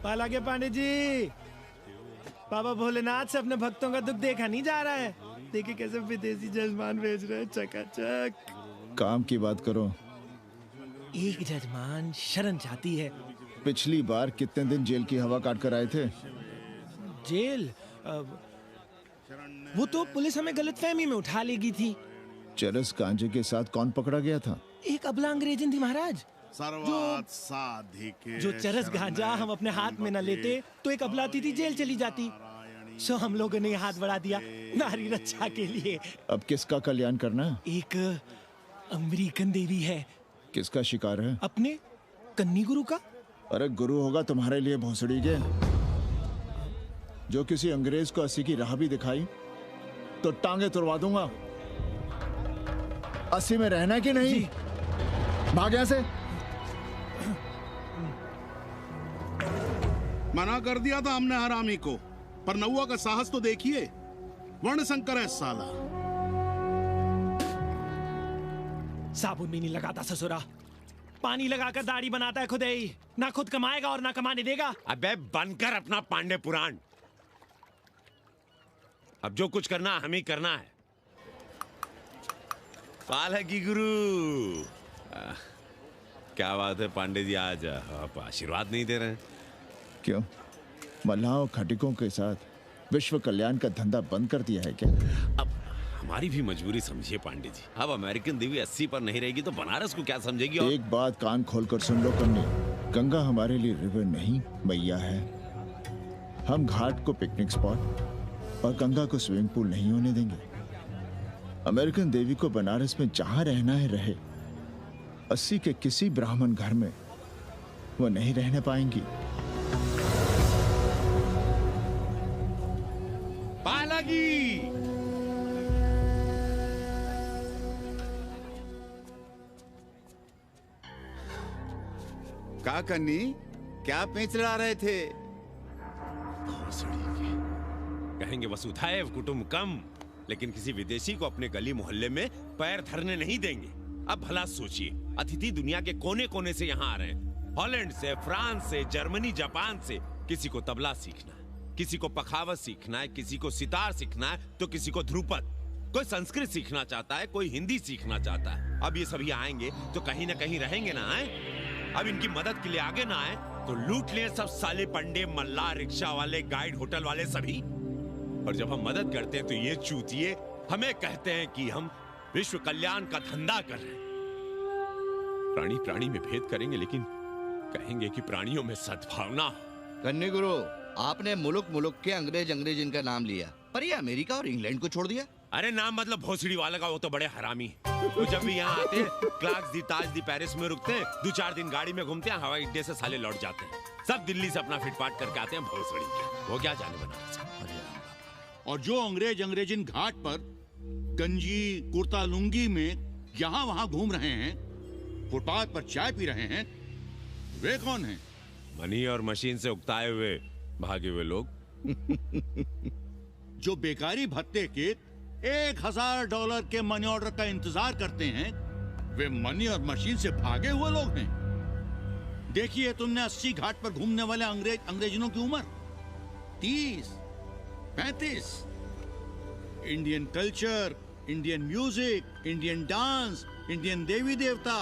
पाला के पांडे जी, बाबा भोलेनाथ से अपने भक्तों का दुख देखा नहीं जा रहा है। देखिए कैसे विदेशी जजमान भेज रहे हैं चकाचक। काम की बात करो। एक जजमान शरण चाहती है। पिछली बार कितने दिन जेल की हवा काट कर आए थे? जेल वो तो पुलिस हमें गलतफहमी में उठा लेगी थी। चरस गांजे के साथ कौन पकड़ा गया था? एक अबला अंग्रेजन थी महाराज। साधिके जो चरस गांजा हम अपने हाथ में न लेते तो एक अबला थी जेल चली जाती। सो हम लोगों ने हाथ बढ़ा दिया नारी रक्षा के लिए। अब किसका कल्याण करना? एक अमेरिकन देवी है। किसका शिकार है? अपने कन्नी गुरु का। अरे गुरु होगा तुम्हारे लिए भोसड़ी के। जो किसी अंग्रेज को अस्सी की राह भी दिखाई तो टांगे तुड़वा दूंगा। 80 में रहना कि नहीं? भाग यहां से। मना कर दिया था हमने हरामी को, पर नौआ का साहस तो देखिए। वर्ण संकर है साला। साबुन भी नहीं लगाता ससुरा, पानी लगाकर दाढ़ी बनाता है खुद ही। ना खुद कमाएगा और ना कमाने देगा। अबे बनकर अपना पांडे पुराण। अब जो कुछ करना हम ही करना है। पाल है की गुरु। क्या बात है पांडे जी, आज आप आशीर्वाद नहीं दे रहे हैं? क्यों, मल्लाहों खटिकों के साथ विश्व कल्याण का धंधा बंद कर दिया है क्या? अब हमारी भी मजबूरी समझिए पांडे जी। अब अमेरिकन देवी 80 पर नहीं रहेगी तो बनारस को क्या समझेगी? और एक बात कान खोलकर सुन लो कन्नी, गंगा हमारे लिए रिवर नहीं मैया है। हम घाट को पिकनिक स्पॉट और गंगा को स्विमिंग पूल नहीं होने देंगे। अमेरिकन देवी को बनारस में जहां रहना है रहे। 80 के किसी ब्राह्मण घर में वो नहीं रहने पाएंगी। पालागी का कन्नी, क्या पेंच लड़ा रहे थे? कहेंगे वसुधैव कुटुंबकम, लेकिन किसी विदेशी को अपने गली मोहल्ले में पैर धरने नहीं देंगे। अब भला सोचिए, अतिथि दुनिया के कोने कोने से यहाँ आ रहे हैं। हॉलैंड से, फ्रांस से, जर्मनी, जापान से। किसी को तबला सीखना है, किसी को पखावत सीखना है, किसी को सितार सीखना है, तो किसी को ध्रुपद। कोई संस्कृत सीखना चाहता है, कोई हिंदी सीखना चाहता है। अब ये सभी आएंगे तो कहीं ना कहीं रहेंगे ना। आए अब इनकी मदद के लिए आगे ना आए तो लूट लिए सब साले पंडे, मल्ला, रिक्शा वाले, गाइड, होटल वाले सभी। और जब हम मदद करते हैं तो ये चूतिए हमें कहते हैं कि हम विश्व कल्याण का धंधा कर रहे हैं। प्राणी प्राणी में भेद करेंगे, लेकिन कहेंगे कि प्राणियों में सद्भावना हो। कन्नी गुरु, आपने मुल्क मुल्क के अंग्रेज इनका नाम लिया, पर ये अमेरिका और इंग्लैंड को छोड़ दिया। अरे नाम मतलब भोसड़ी वाले का, वो तो बड़े हरामी है। वो जब भी यहाँ आते हैं, क्लार्क्स दी, ताज दी, पेरिस में रुकते हैं, 2-4 दिन गाड़ी में घूमते हैं, हवाई अड्डे से साले लौट जाते हैं। सब दिल्ली से अपना फिटपाट करके आते हैं भोसड़ी के। वो क्या जाने बनारस। और जो अंग्रेजन घाट पर गंजी कुर्ता लुंगी में यहाँ वहाँ घूम रहे हैं, फुटपाथ पर चाय पी रहे हैं, वे कौन हैं? मनी और मशीन से उकताए हुए भागे हुए लोग। जो बेकारी भत्ते के $1000 के मनी ऑर्डर का इंतजार करते हैं, वे मनी और मशीन से भागे हुए लोग हैं। देखिए तुमने 80 घाट पर घूमने वाले अंग्रेजनों की उम्र 30-35। Indian culture, Indian music, Indian dance, Indian देवी देवता,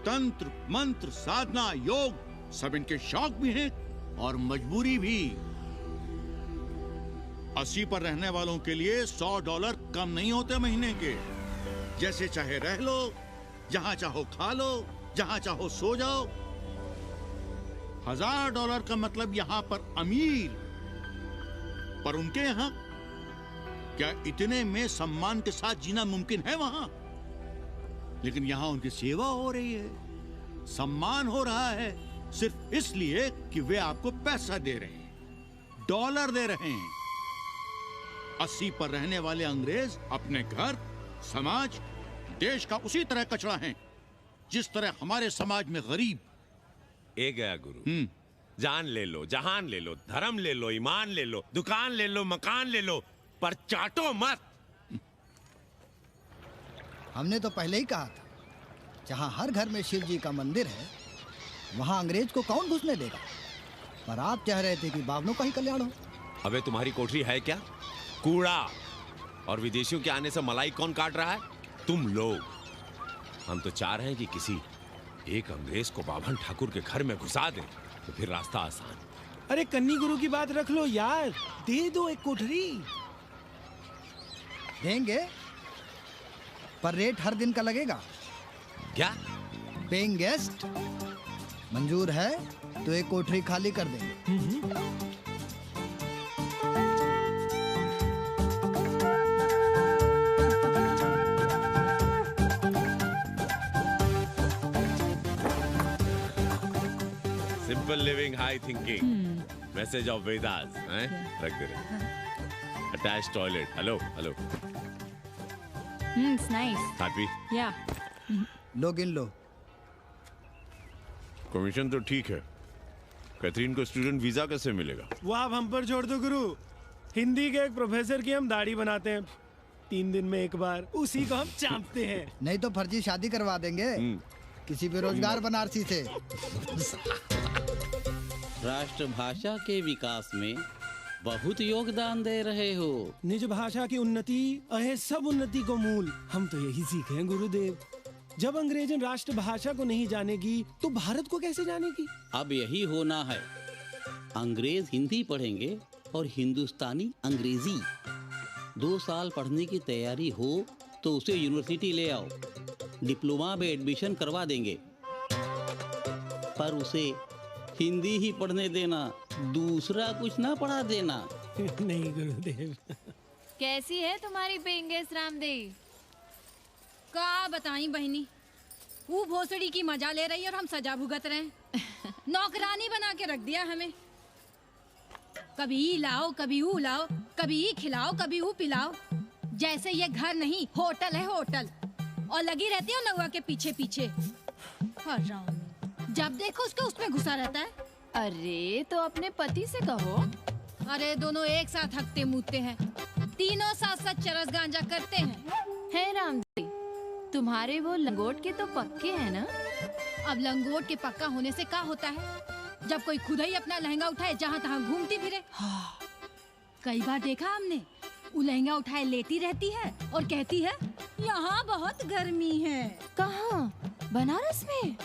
तंत्र मंत्र, साधना, योग, सब इनके शौक भी हैं और मजबूरी भी। 80 पर रहने वालों के लिए $100 कम नहीं होते महीने के। जैसे चाहे रह लो, जहां चाहो खा लो, जहां चाहो सो जाओ। $1000 का मतलब यहां पर अमीर, पर उनके यहां क्या इतने में सम्मान के साथ जीना मुमकिन है वहां? लेकिन यहां उनकी सेवा हो रही है, सम्मान हो रहा है, सिर्फ इसलिए कि वे आपको पैसा दे रहे हैं, डॉलर दे रहे हैं। 80 पर रहने वाले अंग्रेज अपने घर, समाज, देश का उसी तरह कचरा हैं जिस तरह हमारे समाज में गरीब। ए गया गुरु। जान ले लो, जहान ले लो, धर्म ले लो, ईमान ले लो, दुकान ले लो, मकान ले लो, पर चाटो मत। हमने तो पहले ही कहा था जहाँ हर घर में शिव जी का मंदिर है, वहाँ अंग्रेज को कौन घुसने देगा? पर आप चाह रहे थे कि बावनों का ही कल्याण हो। अबे तुम्हारी कोठरी है क्या? कूड़ा। और विदेशियों के आने से मलाई कौन काट रहा है? तुम लोग। हम तो चाह रहे हैं कि किसी एक अंग्रेज को बाभन ठाकुर के घर में घुसा दें, तो फिर रास्ता आसान। अरे कन्नी गुरु की बात रख लो यार, दे दो एक कोठरी। देंगे, पर रेट हर दिन का लगेगा। क्या? पेइंग गेस्ट मंजूर है तो एक कोठरी खाली कर देंगे। Simple living, high thinking, message of Vedas हैं? रख दे रहे। Attach toilet. Hello hello. It's nice. Happy? Yeah. लो गिन लो। कमीशन तो ठीक है। कैथरीन को स्टूडेंट वीजा कैसे मिलेगा? वो आप हम पर छोड़ दो गुरु। हिंदी के एक प्रोफेसर की हम दाढ़ी बनाते हैं 3 दिन में एक बार, उसी को हम चापते हैं। नहीं तो फर्जी शादी करवा देंगे किसी बेरोजगार बनारसी से। राष्ट्रभाषा के विकास में बहुत योगदान दे रहे हो। निज भाषा की उन्नति अहे सब उन्नति को मूल। हम तो यही सीखे हैं गुरुदेव। जब अंग्रेजन राष्ट्रभाषा को नहीं जानेगी तो भारत को कैसे जानेगी? अब यही होना है। अंग्रेज हिंदी पढ़ेंगे और हिंदुस्तानी अंग्रेजी। 2 साल पढ़ने की तैयारी हो तो उसे यूनिवर्सिटी ले आओ, डिप्लोमा में एडमिशन करवा देंगे। पर उसे हिंदी ही पढ़ने देना, दूसरा कुछ ना पढ़ा देना। नहीं गुरुदेव। कैसी है तुम्हारी पेइंग गेस्ट रामदेव? का बताई बहनी, वो भोसड़ी की मजा ले रही है और हम सजा भुगत रहे हैं। नौकरानी बना के रख दिया हमें। कभी ई लाओ, कभी ऊ लाओ, कभी ई खिलाओ, कभी ऊ पिलाओ। जैसे ये घर नहीं होटल है, होटल। और लगी रहती है नौवा के पीछे पीछे। जब देखो उसको उसमें घुसा रहता है। अरे तो अपने पति से कहो। अरे दोनों एक साथ हकते मूतते हैं, तीनों साथ साथ चरस गांजा करते हैं। है रामदेव, तुम्हारे वो लंगोट के तो पक्के हैं ना? अब लंगोट के पक्का होने से क्या होता है? जब कोई खुद ही अपना लहंगा उठाए जहाँ तहाँ घूमती फिरे। कई बार देखा हमने, वो लहंगा उठाए लेटी रहती है और कहती है यहाँ बहुत गर्मी है। कहाँ? बनारस में?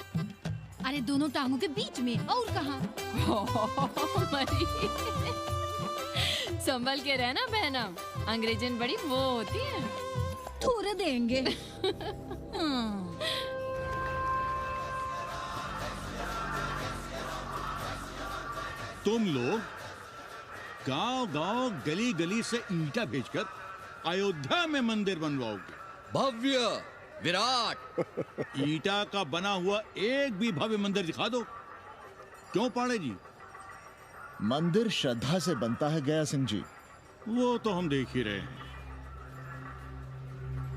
अरे दोनों टांगों के बीच में। और कहाँ? संभल के रहना बहनम, अंग्रेजन बड़ी वो होती है। थूर देंगे। तुम लोग गांव-गांव, गली-गली से ईंटा भेजकर अयोध्या में मंदिर बनवाओगे। भव्य, विराट। ईंटा का बना हुआ एक भी भव्य मंदिर दिखा दो। क्यों पाड़े जी? मंदिर श्रद्धा से बनता है गया सिंह जी। वो तो हम देख ही रहे हैं।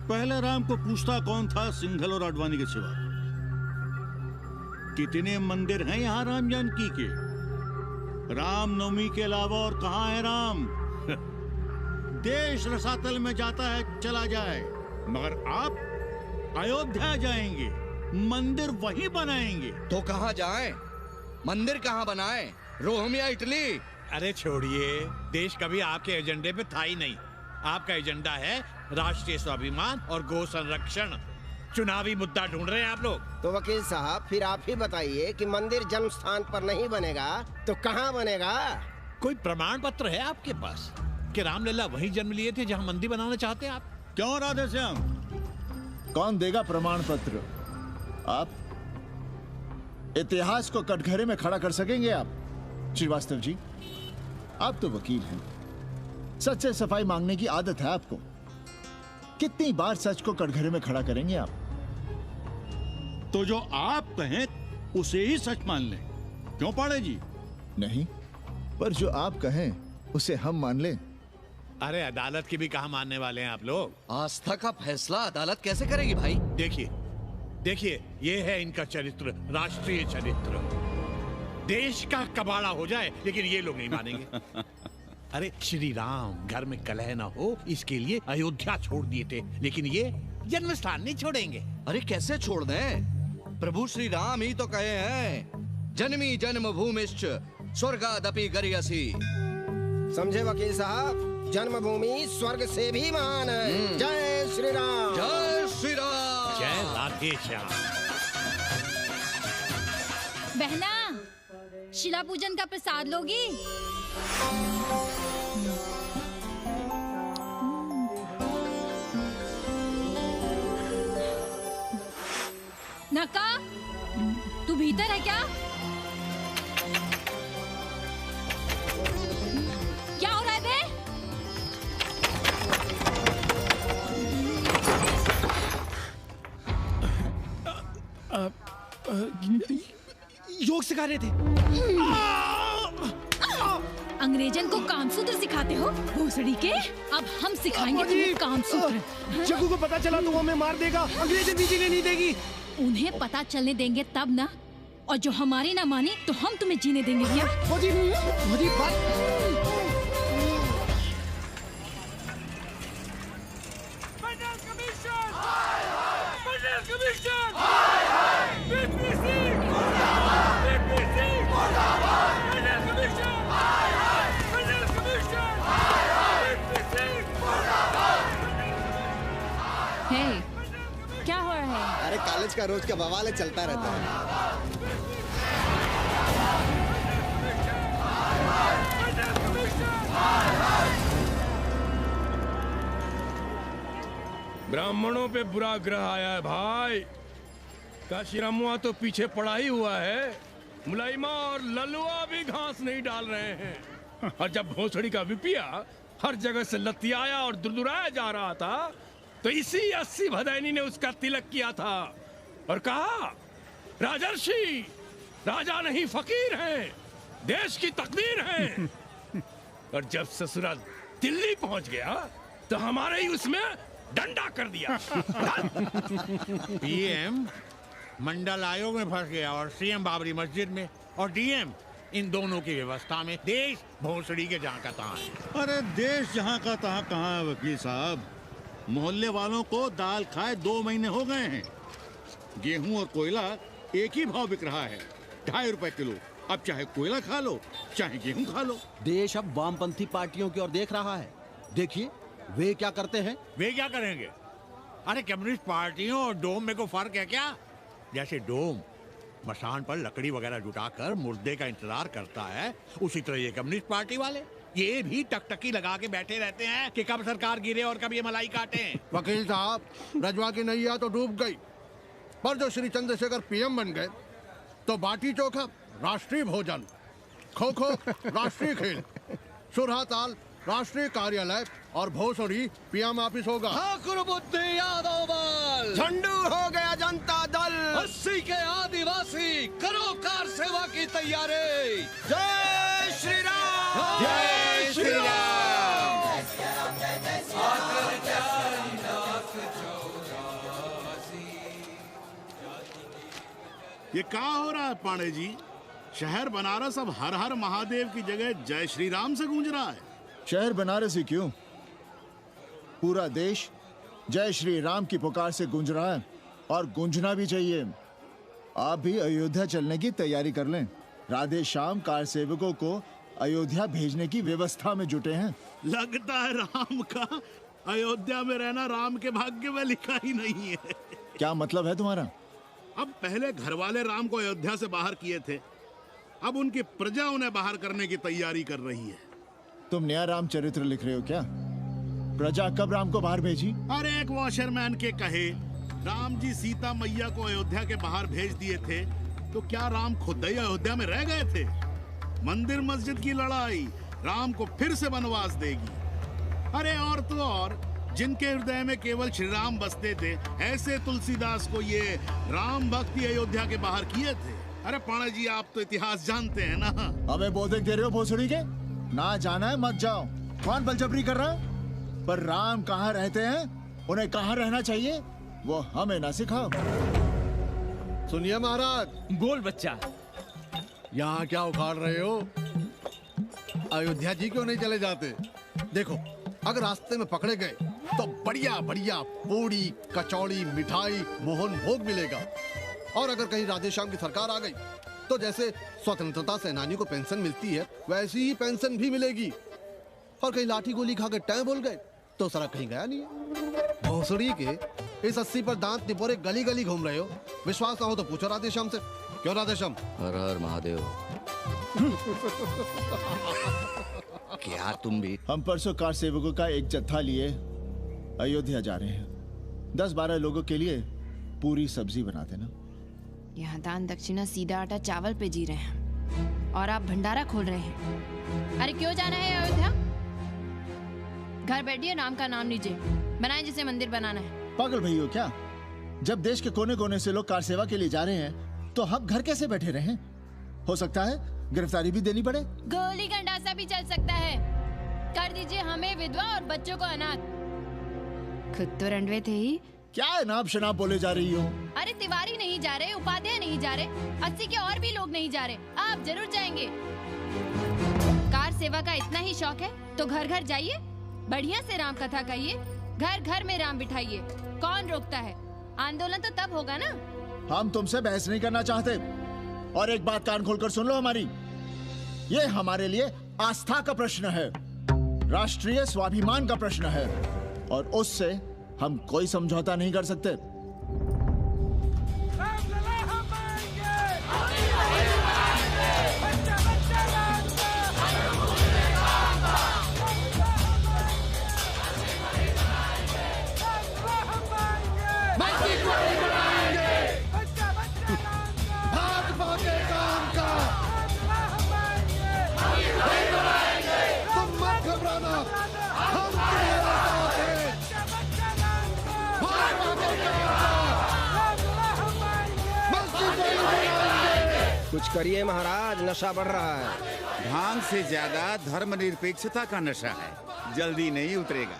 पहले राम को पूछता कौन था सिंघल और आडवाणी के सिवा? कितने मंदिर हैं यहाँ राम जानकी के? रामनवमी के अलावा और कहाँ है राम? देश रसातल में जाता है चला जाए, मगर आप अयोध्या जाएंगे, मंदिर वहीं बनाएंगे। तो कहाँ जाएं? मंदिर कहाँ बनाएं? रोम या इटली? अरे छोड़िए, देश कभी आपके एजेंडे पे था ही नहीं। आपका एजेंडा है राष्ट्रीय स्वाभिमान और गौ संरक्षण। चुनावी मुद्दा ढूंढ रहे हैं आप लोग। तो वकील साहब फिर आप ही बताइए कि मंदिर जन्म स्थान पर नहीं बनेगा तो कहाँ बनेगा? कोई प्रमाण पत्र है आपके पास कि रामलला वहीं जन्म लिए थे जहाँ मंदिर बनाना चाहते हैं आप? क्यों राधे श्याम? कौन देगा प्रमाण पत्र? आप इतिहास को कटघरे में खड़ा कर सकेंगे आप? श्रीवास्तव जी, आप तो वकील हैं, सच से सफाई मांगने की आदत है आपको। कितनी बार सच को कटघरे में खड़ा करेंगे आप? तो जो आप कहें उसे ही सच मान लें। क्यों पाड़े जी? नहीं, पर जो आप कहें उसे हम मान लें। अरे अदालत की भी कहाँ मानने वाले हैं आप लोग? आस्था का फैसला अदालत कैसे करेगी भाई? देखिए, ये है इनका चरित्र, राष्ट्रीय चरित्र। देश का कबाड़ा हो जाए लेकिन ये लोग नहीं मानेंगे। अरे श्री राम घर में कलह ना हो इसके लिए अयोध्या छोड़ दिए थे, लेकिन ये जन्म स्थान नहीं छोड़ेंगे। अरे कैसे छोड़ दें? प्रभु श्री राम ही तो कहे हैं, जन्मी जन्म भूमिश्च स्वर्गादपि गरियसी। समझे वकील साहब, जन्मभूमि स्वर्ग से भी महान है। जय श्री राम। जय श्री राम। जय राधे श्याम। बहना, शिला पूजन का प्रसाद लोगी? नका, तू भीतर है क्या? क्या हो रहा है बे? योग सिखा रहे थे। अंग्रेजन को कामसूत्र सिखाते हो भोसड़ी के? अब हम सिखाएंगे तुम्हें कामसूत्र। जग्गू को पता चला तो वो हमें मार देगा। अंग्रेजन भी जीने नहीं देगी। उन्हें पता चलने देंगे तब ना, और जो हमारी ना मानी तो हम तुम्हें जीने देंगे क्या? क्या हो रहा है? अरे कॉलेज का रोज का बवाल चलता रहता है। ब्राह्मणों पे बुरा ग्रह आया है भाई। काशीरामुआ तो पीछे पड़ा ही हुआ है। मुलाइमा और ललुआ भी घास नहीं डाल रहे हैं। और जब भोसड़ी का विपिया हर जगह से लतियाया और दुरदुराया जा रहा था, तो इसी 80 भदैनी ने उसका तिलक किया था और कहा, राजर्षि राजा नहीं फकीर हैं, देश की तकदीर हैं। और जब ससुराल दिल्ली पहुंच गया तो हमारे ही उसमें डंडा कर दिया। पीएम मंडल आयोग में फंस गया और सीएम बाबरी मस्जिद में, और डीएम इन दोनों की व्यवस्था में। देश भोसड़ी के जहाँ का तहाँ है। अरे देश जहाँ का तहाँ कहाँ है वकील साहब? मोहल्ले वालों को दाल खाए 2 महीने हो गए हैं। गेहूं और कोयला एक ही भाव बिक रहा है, 2.5 रुपए किलो। अब चाहे कोयला खा लो चाहे गेहूं खा लो। देश अब वामपंथी पार्टियों की ओर देख रहा है। देखिए वे क्या करते हैं। वे क्या करेंगे? अरे कम्युनिस्ट पार्टियों और डोम में को फर्क है क्या? जैसे डोम मसान पर लकड़ी वगैरह जुटाकर मुर्दे का इंतजार करता है, उसी तरह ये कम्युनिस्ट पार्टी वाले ये भी टकटकी लगा के बैठे रहते हैं कि कब सरकार गिरे और कब ये मलाई काटे। वकील साहब, रजवा की नैया तो डूब गई, पर जो श्री चंद्रशेखर पीएम बन गए तो बाटी चोखा राष्ट्रीय भोजन, खो खो राष्ट्रीय खेल, सुरहा ताल राष्ट्रीय कार्यालय और भोसड़ी पीएम ऑफिस होगा। ठाकुर बुद्धि यादव बल, झंडू हो गया जनता दल, 80 के आदिवासी करो कार सेवा की तैयारी। जय श्री राम। जय श्री राम। ये क्या हो रहा है पांडे जी? शहर बनारस अब हर हर महादेव की जगह जय श्री राम से गूंज रहा है। शहर बनारस ही क्यों, पूरा देश जय श्री राम की पुकार से गूंज रहा है, और गूंजना भी चाहिए। आप भी अयोध्या चलने की तैयारी कर लें। राधे श्याम कार सेवकों को अयोध्या भेजने की व्यवस्था में जुटे हैं। लगता है राम का अयोध्या में रहना राम के भाग्य में लिखा ही नहीं है। क्या मतलब है तुम्हारा? अब पहले घर वाले राम को अयोध्या से बाहर किए थे, अब उनकी प्रजा उन्हें बाहर करने की तैयारी कर रही है। तुम नया राम चरित्र लिख रहे हो क्या? प्रजा कब राम को बाहर भेजी? अरे एक वॉशरमैन के कहे राम जी सीता मैया को अयोध्या के बाहर भेज दिए थे, तो क्या राम खुद ही अयोध्या में रह गए थे? मंदिर मस्जिद की लड़ाई राम को फिर से वनवास देगी। अरे और तो और, जिनके हृदय में केवल श्री राम बसते थे, ऐसे तुलसीदास को ये राम भक्ति अयोध्या के बाहर किए थे। अरे पाणा जी, आप तो इतिहास जानते हैं ना। हमें बोधक दे रहे हो भोसड़ी के? ना जाना है मत जाओ। कौन बलजबरी कर रहा है? पर राम कहाँ रहते हैं, उन्हें कहाँ रहना चाहिए, वो हमें ना सिखाओ। सुनिए महाराज। बोल बच्चा। यहाँ क्या उखाड़ रहे हो? अयोध्या जी क्यों नहीं चले जाते? देखो, अगर रास्ते में पकड़े गए तो बढ़िया बढ़िया पूड़ी कचौड़ी मिठाई मोहन भोग मिलेगा। और अगर कहीं राधेश्याम की सरकार आ गई तो जैसे स्वतंत्रता सेनानियों को पेंशन मिलती है वैसी ही पेंशन भी मिलेगी। और कहीं लाठी गोली खा के टैं बोल गए तो सारा कहीं गया नहीं है। भोसड़ी के इस 80 पर दांत निपोरे गली गली घूम रहे हो। विश्वास ना हो तो पूछो राधेश्याम से। क्यों राधेश्याम? हर हर महादेव। क्या तुम भी? हम परसों कार सेवकों का एक जत्था लिए अयोध्या जा रहे हैं। 10-12 लोगों के लिए पूरी सब्जी बना देना। यहाँ दान दक्षिणा सीधा आटा चावल पे जी रहे हैं और आप भंडारा खोल रहे हैं। अरे क्यों जाना है अयोध्या? घर बैठिए, नाम का नाम लीजिए, बनाए जिसे मंदिर बनाना है। पागल भई हो क्या? जब देश के कोने कोने से लोग कार सेवा के लिए जा रहे हैं तो हम घर कैसे बैठे रहें? हो सकता है गिरफ्तारी भी देनी पड़े। गोली गंडासा भी चल सकता है। कर दीजिए हमें विधवा और बच्चों को अनाथ। खुद तो रंडवे थे ही। क्या नाम शनाब बोले जा रही हो? अरे तिवारी नहीं जा रहे, उपाध्याय नहीं जा रहे, 80 के और भी लोग नहीं जा रहे। आप जरूर जाएंगे। कार सेवा का इतना ही शौक है तो घर घर जाइए, बढ़िया से राम कथा कहिए, घर घर में राम बिठाइए। कौन रोकता है? आंदोलन तो तब होगा ना। हम तुमसे बहस नहीं करना चाहते। और एक बात कान खोलकर सुन लो हमारी, ये हमारे लिए आस्था का प्रश्न है, राष्ट्रीय स्वाभिमान का प्रश्न है और उससे हम कोई समझौता नहीं कर सकते। कुछ करिए महाराज, नशा बढ़ रहा है। भांग से ज्यादा धर्मनिरपेक्षता का नशा है, जल्दी नहीं उतरेगा।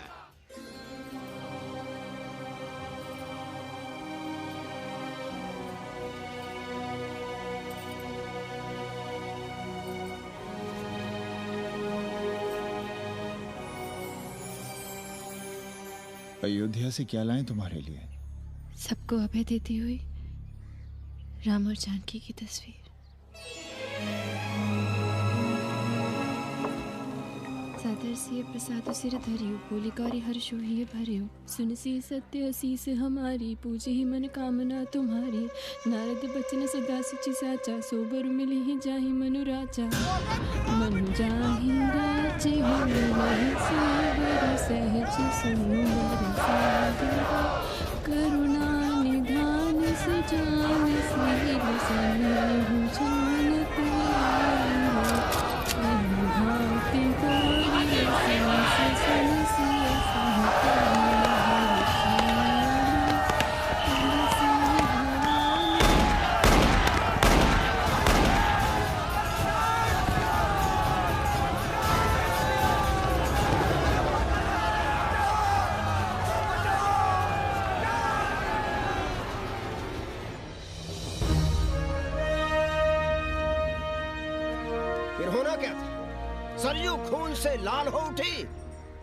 अयोध्या से क्या लाएं तुम्हारे लिए? सबको अभय देती हुई राम और जानकी की तस्वीर। सादर से प्रसाद सिर धरियो, बोली गौरी हर्षो ही भरियो, सुन सी सत्य असीस हमारी, पूजे ही मन कामना तुम्हारी। नारद बचन सदा सची साचा, सोबर मिली ही जाहि मनु राजा। मनु जाहि राजे होई नहीं सोबर, सहज सुंदर सागर, करुणा निधान सुजान सिर सन्निहु जान तुम्हारी। भांति गौरी सांस सुनसिया फिर होना क्या था? सरयू खून से लाल हो उठी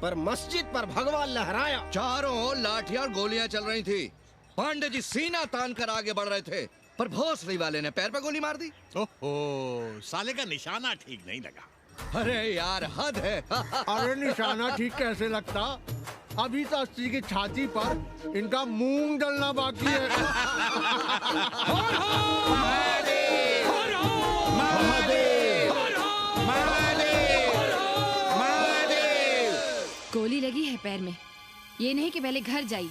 पर मस्जिद पर भगवा लहराया। चारों ओर लाठियां और गोलियां चल रही थी। पांडे जी सीना तान कर आगे बढ़ रहे थे पर भोसड़ी वाले ने पैर पे गोली मार दी। ओहो, साले का निशाना ठीक नहीं लगा। अरे यार हद है। अरे निशाना ठीक कैसे लगता? अभी तो 80 की छाती पर इनका मूंग डलना बाकी है। गोली लगी है पैर में। ये नहीं कि पहले घर जाइए,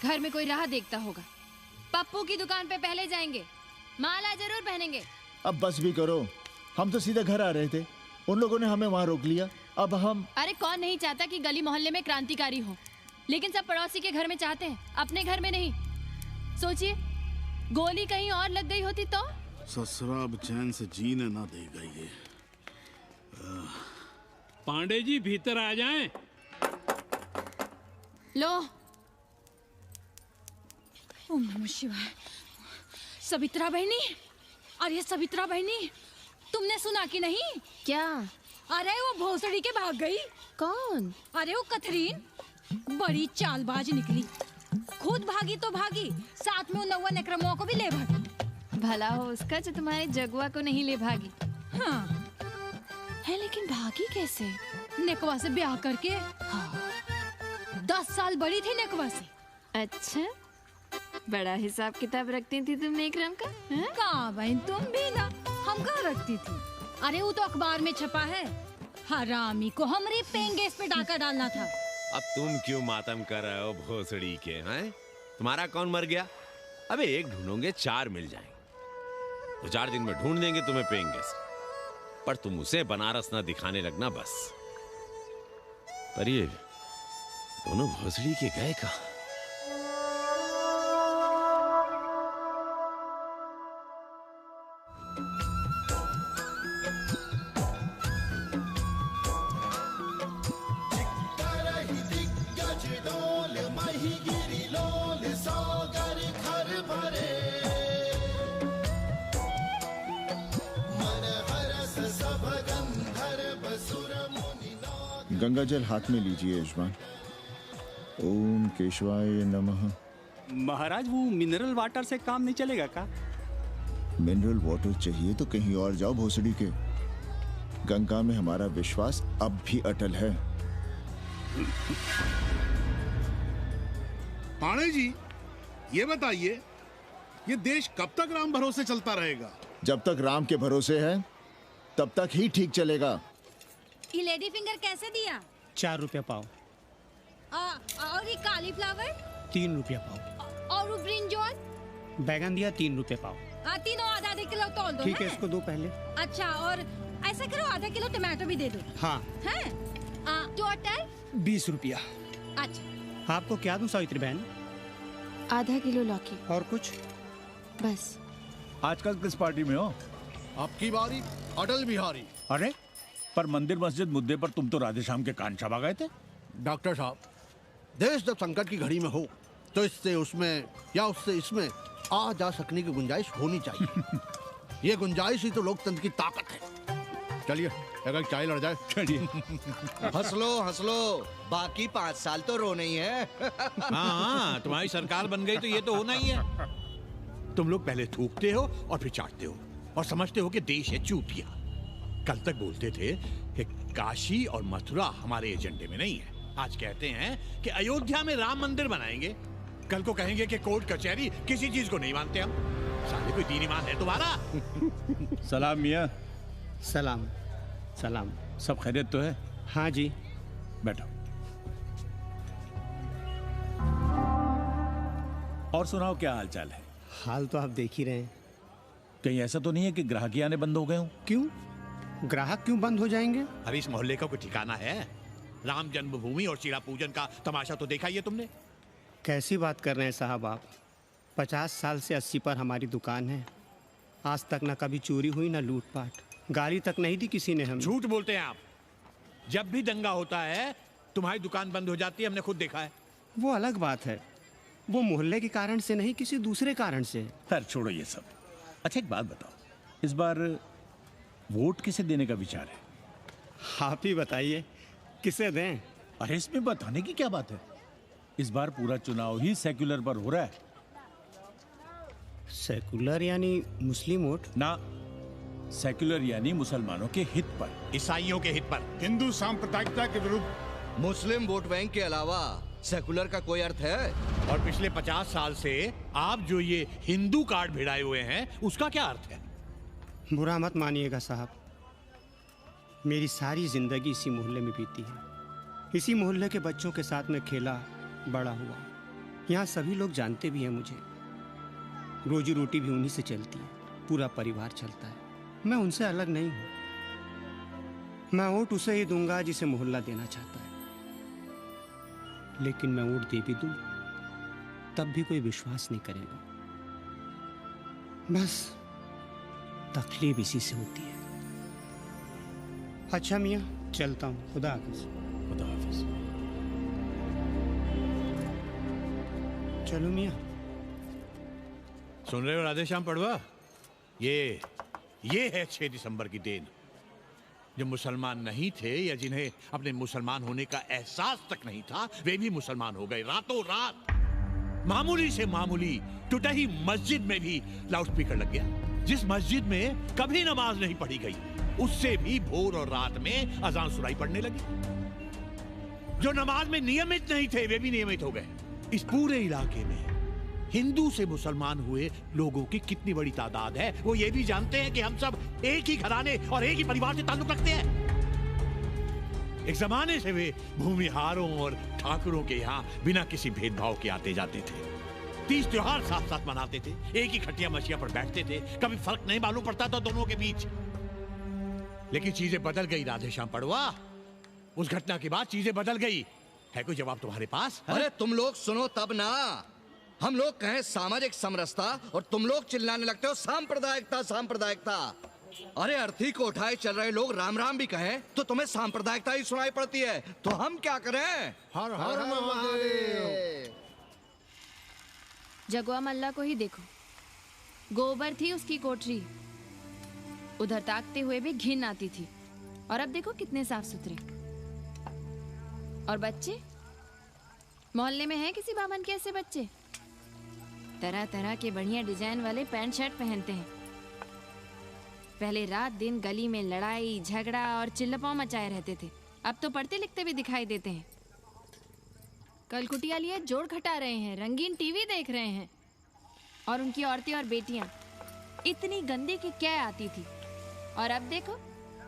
घर में कोई राह देखता होगा। पप्पू की दुकान पे पहले जाएंगे, माला जरूर पहनेंगे। अब बस भी करो, हम तो सीधे घर आ रहे थे, उन लोगों ने हमें वहाँ रोक लिया। अब हम अरे कौन नहीं चाहता कि गली मोहल्ले में क्रांतिकारी हो, लेकिन सब पड़ोसी के घर में चाहते हैं, अपने घर में नहीं। सोचिए, गोली कहीं और लग गई होती तो? ससुरा अब चैन से जीने ना देगा ये। पांडे जी भीतर आ जाएं। लो। ओम नमः शिवाय। सवित्रा बहनी, अरे सवित्रा बहनी, तुमने सुना कि नहीं? क्या? अरे वो भोसड़ी के भाग गई। कौन? अरे वो कथरीन, बड़ी चालबाज निकली। खुद भागी तो भागी, साथ में उन 9 नेक्रमुआ को भी ले भागी। भला हो उसका जो तुम्हारे जगुआ को नहीं ले भागी। हाँ है, लेकिन भागी कैसे? नेकवा से ब्याह करके। हाँ 10 साल बड़ी थी नेकवा से। अच्छा, बड़ा हिसाब किताब रखती थी तुम नेकरम का? कहाँ बहन, तुम भी ना। हम कहाँ रखती थी? अरे वो तो अखबार में छपा है। हरामी को हमरे पेंगेस पे डाका डालना था। अब तुम क्यों मातम कर रहे हो भोसड़ी के? हैं? तुम्हारा कौन मर गया? अबे एक ढूंढोगे 4 मिल जाएंगे। 2-4 दिन में ढूंढ देंगे तुम्हें पेंगे, पर तुम उसे बनारस ना दिखाने लगना बस। पर ये दोनों भोसड़ी के गए कहाँ? गंगा जल हाथ में लीजिए यजमान। ओम केशवाय नमः। महाराज वो मिनरल वाटर से काम नहीं चलेगा का? मिनरल वाटर चाहिए तो कहीं और जाओ भोसड़ी के। गंगा में हमारा विश्वास अब भी अटल है। पाणे जी, ये बताइए, ये देश कब तक राम भरोसे चलता रहेगा? जब तक राम के भरोसे है तब तक ही ठीक चलेगा। ये लेडी फिंगर कैसे दिया? 4 रुपया पाव। और ये कालीफ्लावर? 3 रुपया पाव। और वो ब्रिंजॉल? बैगन दिया 3 रुपये पाव। तीनों आधा किलो तोल दो। ठीक है, इसको दो पहले। अच्छा, और ऐसा करो आधा किलो टमाटो भी दे दो। हाँ। हैं? टोटल 20 रुपया। अच्छा, आपको क्या दूं सावित्री बहन? आधा किलो लौकी। और कुछ? बस। आजकल किस पार्टी में हो? आपकी बारी अटल बिहारी। अरे पर मंदिर मस्जिद मुद्दे पर तुम तो राधेश्याम के कान चबा गए थे। डॉक्टर साहब, देश जब संकट की घड़ी में हो तो इससे उसमें या उससे इसमें आ जा सकने की गुंजाइश होनी चाहिए। ये गुंजाइश ही तो लोकतंत्र की ताकत है। चलिए अगर चाय लड़ जाए। चलिए। हंस लो, बाकी 5 साल तो रोना ही है। हाँ, तुम्हारी सरकार बन गई तो ये तो होना ही है। तुम लोग पहले थूकते हो और फिर चाटते हो और समझते हो कि देश है चूतिया। कल तक बोलते थे कि काशी और मथुरा हमारे एजेंडे में नहीं है। आज कहते हैं कि अयोध्या में राम मंदिर बनाएंगे। कल को कहेंगे कि कोर्ट कचहरी किसी चीज को नहीं मानते हम। साले कोई दीन ईमान है तुम्हारा? सलाम मियाँ। सलाम। सलाम। सब खैरियत तो है? हाँ जी। बैठो। और सुनाओ, क्या हाल चाल है? हाल तो आप देख ही रहे हैं। कहीं ऐसा तो नहीं है कि ग्राहक आने बंद हो गए हो? क्यों? ग्राहक क्यों बंद हो जाएंगे? अरे इस मोहल्ले का कोई ठिकाना है? राम जन्मभूमि और शिला पूजन का तमाशा तो देखा ही है तुमने। कैसी बात कर रहे हैं साहब आप? 50 साल से 80 पर हमारी दुकान है। आज तक ना कभी चोरी हुई ना लूटपाट। गाली तक नहीं दी किसी ने हमें। झूठ बोलते हैं आप। जब भी दंगा होता है तुम्हारी दुकान बंद हो जाती है, हमने खुद देखा है। वो अलग बात है, वो मोहल्ले के कारण से नहीं, किसी दूसरे कारण से। खैर छोड़ो ये सब। अच्छा एक बात बताओ, इस बार वोट किसे देने का विचार है? आप ही बताइए, किसे दें? अरे इसमें बताने की क्या बात है? इस बार पूरा चुनाव ही सेक्युलर पर हो रहा है। सेक्युलर यानी मुस्लिम वोट? ना, सेक्युलर यानी मुसलमानों के हित पर, ईसाइयों के हित पर, हिंदू सांप्रदायिकता के विरुद्ध। मुस्लिम वोट बैंक के अलावा सेकुलर का कोई अर्थ है? और पिछले 50 साल से आप जो ये हिंदू कार्ड भिड़ाए हुए हैं, उसका क्या अर्थ है? बुरा मत मानिएगा साहब, मेरी सारी जिंदगी इसी मोहल्ले में बीती है। इसी मोहल्ले के बच्चों के साथ में खेला, बड़ा हुआ। यहाँ सभी लोग जानते भी हैं मुझे। रोजी रोटी भी उन्हीं से चलती है, पूरा परिवार चलता है। मैं उनसे अलग नहीं हूँ। मैं वोट उसे ही दूंगा जिसे मोहल्ला देना चाहता है। लेकिन मैं वोट दे भी दूं तब भी कोई विश्वास नहीं करेगा। बस तकलीफ इसी से होती है। अच्छा मियाँ, चलता हूँ। खुदा हाफिज। खुदा हाफिज। चलो मियाँ। सुन रहे हो राधेश्याम पड़वा? ये है 6 दिसंबर की देन। जो मुसलमान नहीं थे या जिन्हें अपने मुसलमान होने का एहसास तक नहीं था, वे भी मुसलमान हो गए रातों रात। मामूली से मामूली टूटी मस्जिद में भी लाउडस्पीकर लग गया। जिस मस्जिद में कभी नमाज नहीं पढ़ी गई, उससे भी भोर और रात में अजान सुनाई पड़ने लगी। जो नमाज में नियमित नहीं थे, वे भी नियमित हो गए। इस पूरे इलाके में हिंदू से मुसलमान हुए लोगों की कितनी बड़ी तादाद है, वो ये भी जानते हैं कि हम सब एक ही घराने और एक ही परिवार से ताल्लुक रखते हैं। एक जमाने से वे भूमिहारों और ठाकुरों के यहाँ बिना किसी भेदभाव के आते जाते थे। 30 त्योहार साथ साथ मनाते थे, एक ही खटिया मछिया पर बैठते थे, कभी फर्क नहीं मालूम पड़ता था दोनों के बीच। लेकिन चीजें बदल गई राधेश्याम पड़वा। उस घटना के बाद चीजें बदल गई। है कोई जवाब तुम्हारे पास? अरे तुम लोग सुनो तब ना। हम लोग कहें सामाजिक समरसता और तुम लोग चिल्लाने लगते हो सांप्रदायिकता सांप्रदायिकता। अरे अर्थी को उठाए चल रहे लोग राम राम भी कहें तो तुम्हें सांप्रदायिकता ही सुनाई पड़ती है। तो हम क्या करें? हर हर महादेव। जगवा मल्ला को ही देखो, गोबर थी उसकी कोठरी, उधर ताकते हुए भी घिन आती थी, और अब देखो कितने साफ सुथरे। और बच्चे, मोहल्ले में हैं किसी बामन के ऐसे बच्चे? तरह तरह के बढ़िया डिजाइन वाले पैंट शर्ट पहनते हैं। पहले रात दिन गली में लड़ाई झगड़ा और चिल्लपाव मचाए रहते थे, अब तो पढ़ते लिखते भी दिखाई देते हैं। कल कुटिया लिए जोड़ घटा रहे हैं, रंगीन टीवी देख रहे हैं, और उनकी औरतें और बेटियां इतनी गंदी की क्या आती थी, और अब देखो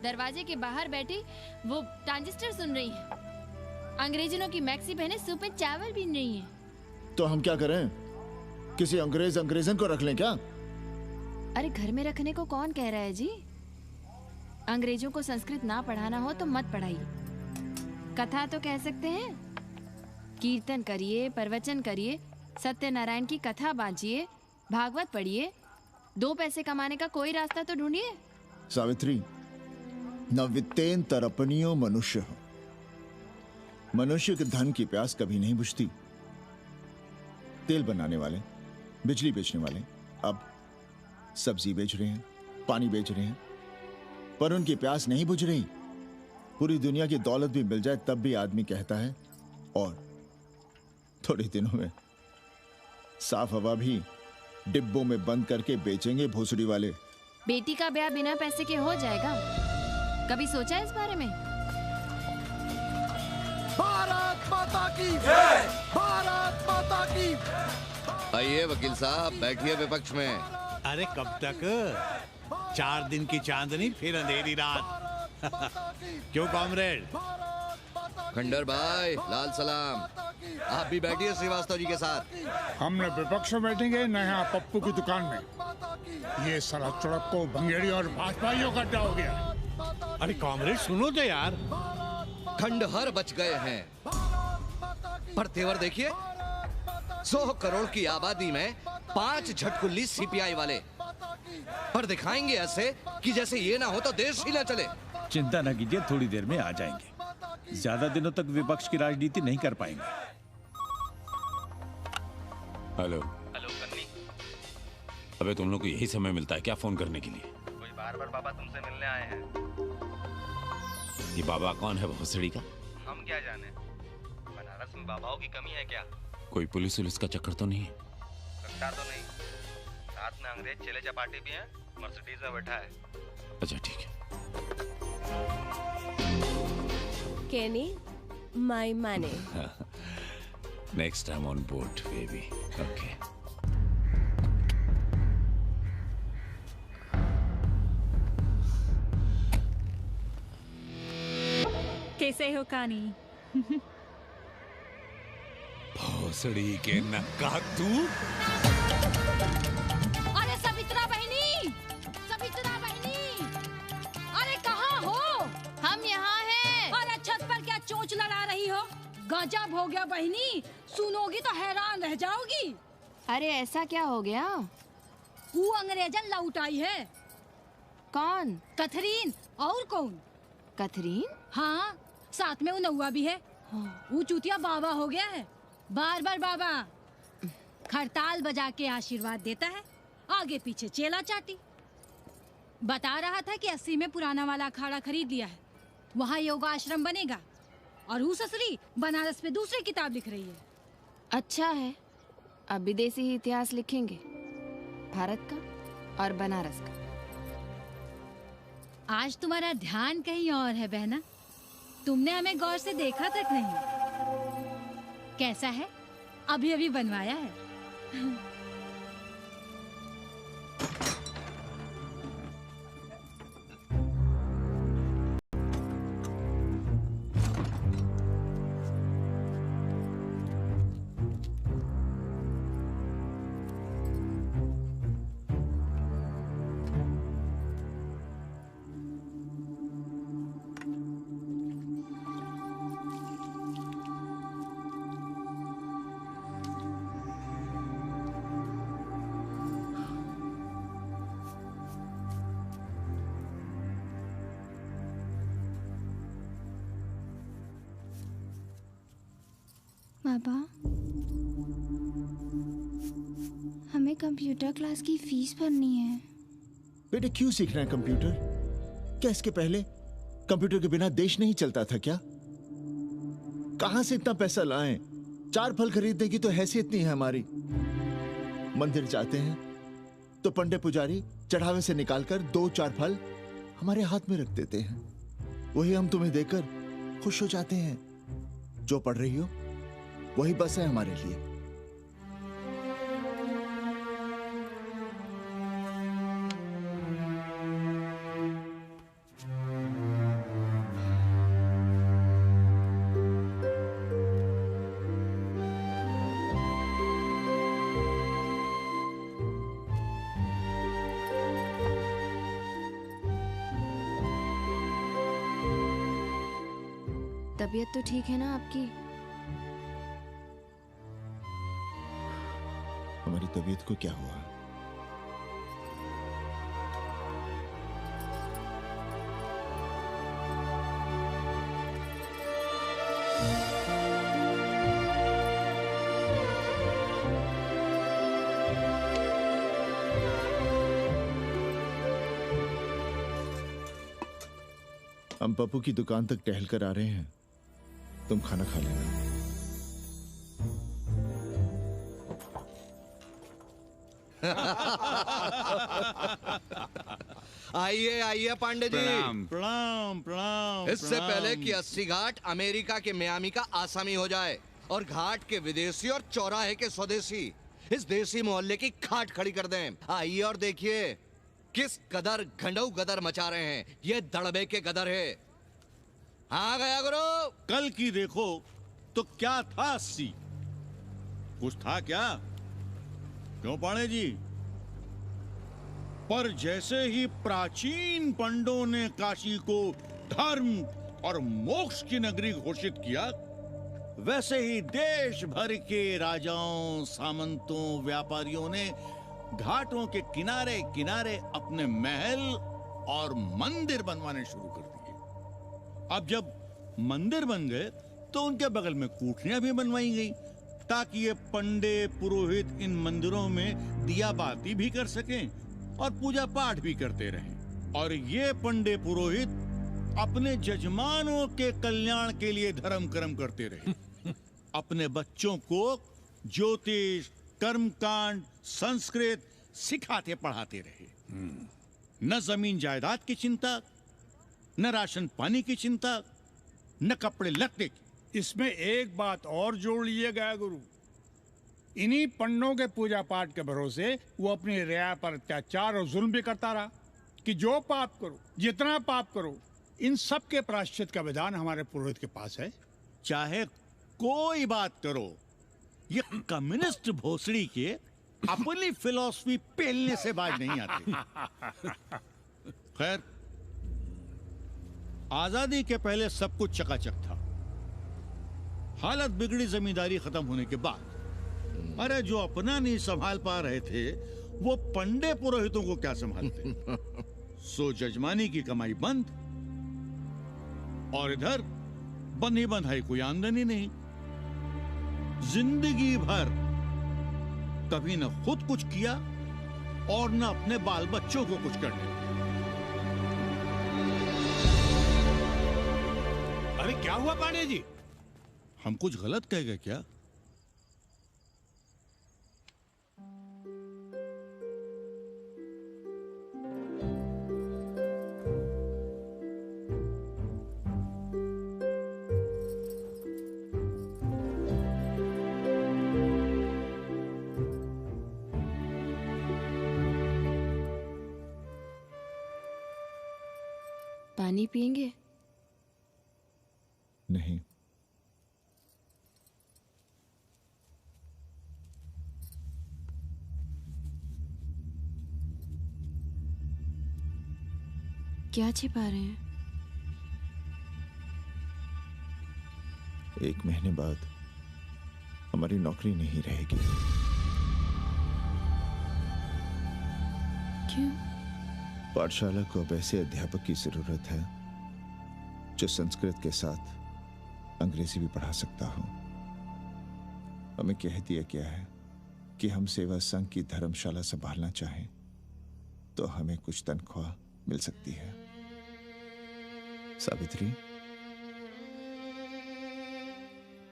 दरवाजे के बाहर बैठी वो ट्रांजिस्टर सुन रही है। अंग्रेजनों की मैक्सी पहने सूप में चावल भी नहीं है। तो हम क्या करें? किसी अंग्रेजन को रख लें क्या? अरे घर में रखने को कौन कह रहा है जी? अंग्रेजों को संस्कृत ना पढ़ाना हो तो मत पढ़ाइए। कथा तो कह सकते हैं, कीर्तन करिए, प्रवचन करिए, सत्यनारायण की कथा बांचिए, भागवत पढ़िए, 2 पैसे कमाने का कोई रास्ता तो ढूंढिए। सावित्री, न वित्तेन तरपनियो मनुष्य। मनुष्य के धन की प्यास कभी नहीं बुझती। तेल बनाने वाले, बिजली बेचने वाले अब सब्जी बेच रहे हैं, पानी बेच रहे हैं, पर उनकी प्यास नहीं बुझ रही। पूरी दुनिया की दौलत भी मिल जाए तब भी आदमी कहता है और थोड़े दिनों में साफ हवा भी डिब्बों में बंद करके बेचेंगे भोसड़ी वाले। बेटी का ब्याह बिना पैसे के हो जाएगा? कभी सोचा है इस बारे में? भारत माता की जय! भारत माता की। आइए वकील साहब, बैठिए विपक्ष में। अरे कब तक? 4 दिन की चांदनी फिर अंधेरी रात। क्यों कॉमरेड? खंडर भाई, लाल सलाम। आप भी बैठिए श्रीवास्तव जी के साथ। हम न विपक्ष में बैठेंगे न यहाँ पप्पू की दुकान में। ये साला चुड़क को भंगेड़ी और भाजपाइयों का अड्डा हो गया। अरे कॉमरेड सुनो तो यार। खंडहर बच गए हैं, पर तेवर देखिए, 100 करोड़ की आबादी में 5 झटकुल्ली सीपीआई वाले, पर दिखाएंगे ऐसे कि जैसे ये ना हो तो देश ही ना चले। चिंता न कीजिए, थोड़ी देर में आ जाएंगे। ज्यादा दिनों तक विपक्ष की राजनीति नहीं कर पाएंगे। हेलो हेलो कन्नी। अबे तुम लोग को यही समय मिलता है क्या फोन करने के लिए? कोई बार-बार बाबा तुमसे मिलने आए हैं। ये बाबा कौन है भोसड़ी का? हम क्या जाने, बनारस में बाबाओं की कमी है क्या? कोई पुलिस उलिस का चक्कर तो नहीं? लगता तो नहीं। साथ में अंग्रेज चेले चपाटी भी हैं, मर्सिडीज में बैठा है। अच्छा ठीक है। Kenny, my money. Next time on board, baby. Okay. कैसे हो कानी? भोसड़ी के नक्का तू। अरे सवित्रा बहनी, सवित्रा बहनी, अरे कहाँ हो? हम यहाँ हैं। अरे छत पर क्या चोंच लड़ा रही हो? गजब हो गया बहनी, सुनोगी तो हैरान रह जाओगी। अरे ऐसा क्या हो गया? वो अंग्रेजन लौट आई है। कौन? कथरीन। और कौन? कथरीन? हाँ, साथ में वो नौआ भी है। वो चूतिया बाबा हो गया है, बार बार बाबा। खड़ताल बजा के आशीर्वाद देता है, आगे पीछे चेला चाटी। बता रहा था कि 80 में पुराना वाला अखाड़ा खरीद लिया है, वहाँ योगा आश्रम बनेगा। और वो ससुरी बनारस पे दूसरी किताब लिख रही है। अच्छा है, अब विदेशी ही इतिहास लिखेंगे, भारत का और बनारस का। आज तुम्हारा ध्यान कहीं और है बहना, तुमने हमें गौर से देखा तक नहीं। कैसा है? अभी अभी बनवाया है। पापा, हमें कंप्यूटर क्लास की फीस भरनी है। बेटे क्यों सीखना है कंप्यूटर? क्या इसके पहले कंप्यूटर के बिना देश नहीं चलता था क्या? कहां से इतना पैसा लाएं? 4 फल खरीदने की तो हैसियत नहीं है हमारी। मंदिर जाते हैं तो पंडे पुजारी चढ़ावे से निकालकर 2-4 फल हमारे हाथ में रख देते हैं, वही हम तुम्हें देकर खुश हो जाते हैं। जो पढ़ रही हो वही बस है हमारे लिए। तबीयत तो ठीक है ना आपकी? हमारी तबीयत को क्या हुआ? हम पप्पू की दुकान तक टहल कर आ रहे हैं, तुम खाना खा लेना। आइए आइए पांडे जी। प्रणाम प्रणाम प्रणाम। इससे पहले कि 80 घाट अमेरिका के मियामी का आसामी हो जाए और घाट के विदेशी और चौराहे के स्वदेशी इस देसी मोहल्ले की खाट खड़ी कर दें, आइए और देखिए किस कदर घंडऊ गदर मचा रहे हैं। ये दड़बे के गदर है। हाँ गया गुरु। कल की देखो तो क्या था 80? कुछ था क्या? क्यों पांडे जी? पर जैसे ही प्राचीन पंडों ने काशी को धर्म और मोक्ष की नगरी घोषित किया, वैसे ही देश भर के राजाओं, सामंतों, व्यापारियों ने घाटों के किनारे किनारे अपने महल और मंदिर बनवाने शुरू कर दिए। अब जब मंदिर बन गए तो उनके बगल में कोठरियां भी बनवाई गई ताकि ये पंडे पुरोहित इन मंदिरों में दिया बाती भी कर सकें और पूजा पाठ भी करते रहें। और ये पंडे पुरोहित अपने जजमानों के कल्याण के लिए धर्म कर्म करते रहे। अपने बच्चों को ज्योतिष, कर्मकांड, संस्कृत सिखाते पढ़ाते रहे। न जमीन जायदाद की चिंता, न राशन पानी की चिंता, न कपड़े लत्ते की। इसमें एक बात और जोड़ लीजिएगा गुरु, इन्हीं पंडों के पूजा पाठ के भरोसे वो अपनी रिया पर अत्याचार और जुल्म भी करता रहा कि जो पाप करो, जितना पाप करो, इन सब के प्रायश्चित का विधान हमारे पुरोहित के पास है। चाहे कोई बात करो, ये कम्युनिस्ट भोसड़ी के अपनी फिलॉसफी पेलने से बाज नहीं आती। खैर, आजादी के पहले सब कुछ चकाचक था। हालत बिगड़ी जमींदारी खत्म होने के बाद। अरे जो अपना नहीं संभाल पा रहे थे वो पंडे पुरोहितों को क्या संभालते। सो जजमानी की कमाई बंद और इधर बंधी बंधाई कोई आमदनी नहीं। जिंदगी भर कभी न खुद कुछ किया और न अपने बाल बच्चों को कुछ करने दिया। अरे क्या हुआ पांडे जी? हम कुछ गलत कह गए क्या? पानी पिएंगे? नहीं। क्या छिपा रहे हैं? 1 महीने बाद हमारी नौकरी नहीं रहेगी। क्यों? पाठशाला को अब ऐसे अध्यापक की जरूरत है जो संस्कृत के साथ अंग्रेजी भी पढ़ा सकता हो। हमें कह दिया गया है कि हम सेवा संघ की धर्मशाला संभालना चाहें तो हमें कुछ तनख्वाह मिल सकती है। सावित्री,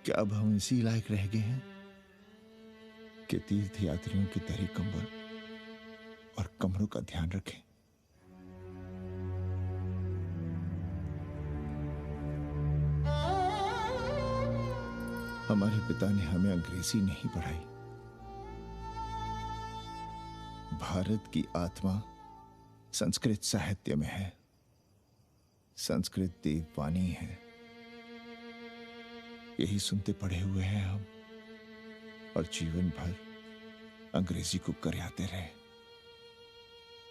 क्या अब हम इसी लायक रह गए हैं कि तीर्थ यात्रियों की दरी कंबल और कमरों का ध्यान रखें? हमारे पिता ने हमें अंग्रेजी नहीं पढ़ाई। भारत की आत्मा संस्कृत साहित्य में है। संस्कृत देववाणी है। यही सुनते पढ़े हुए हैं हम, और जीवन भर अंग्रेजी को करियाते रहे।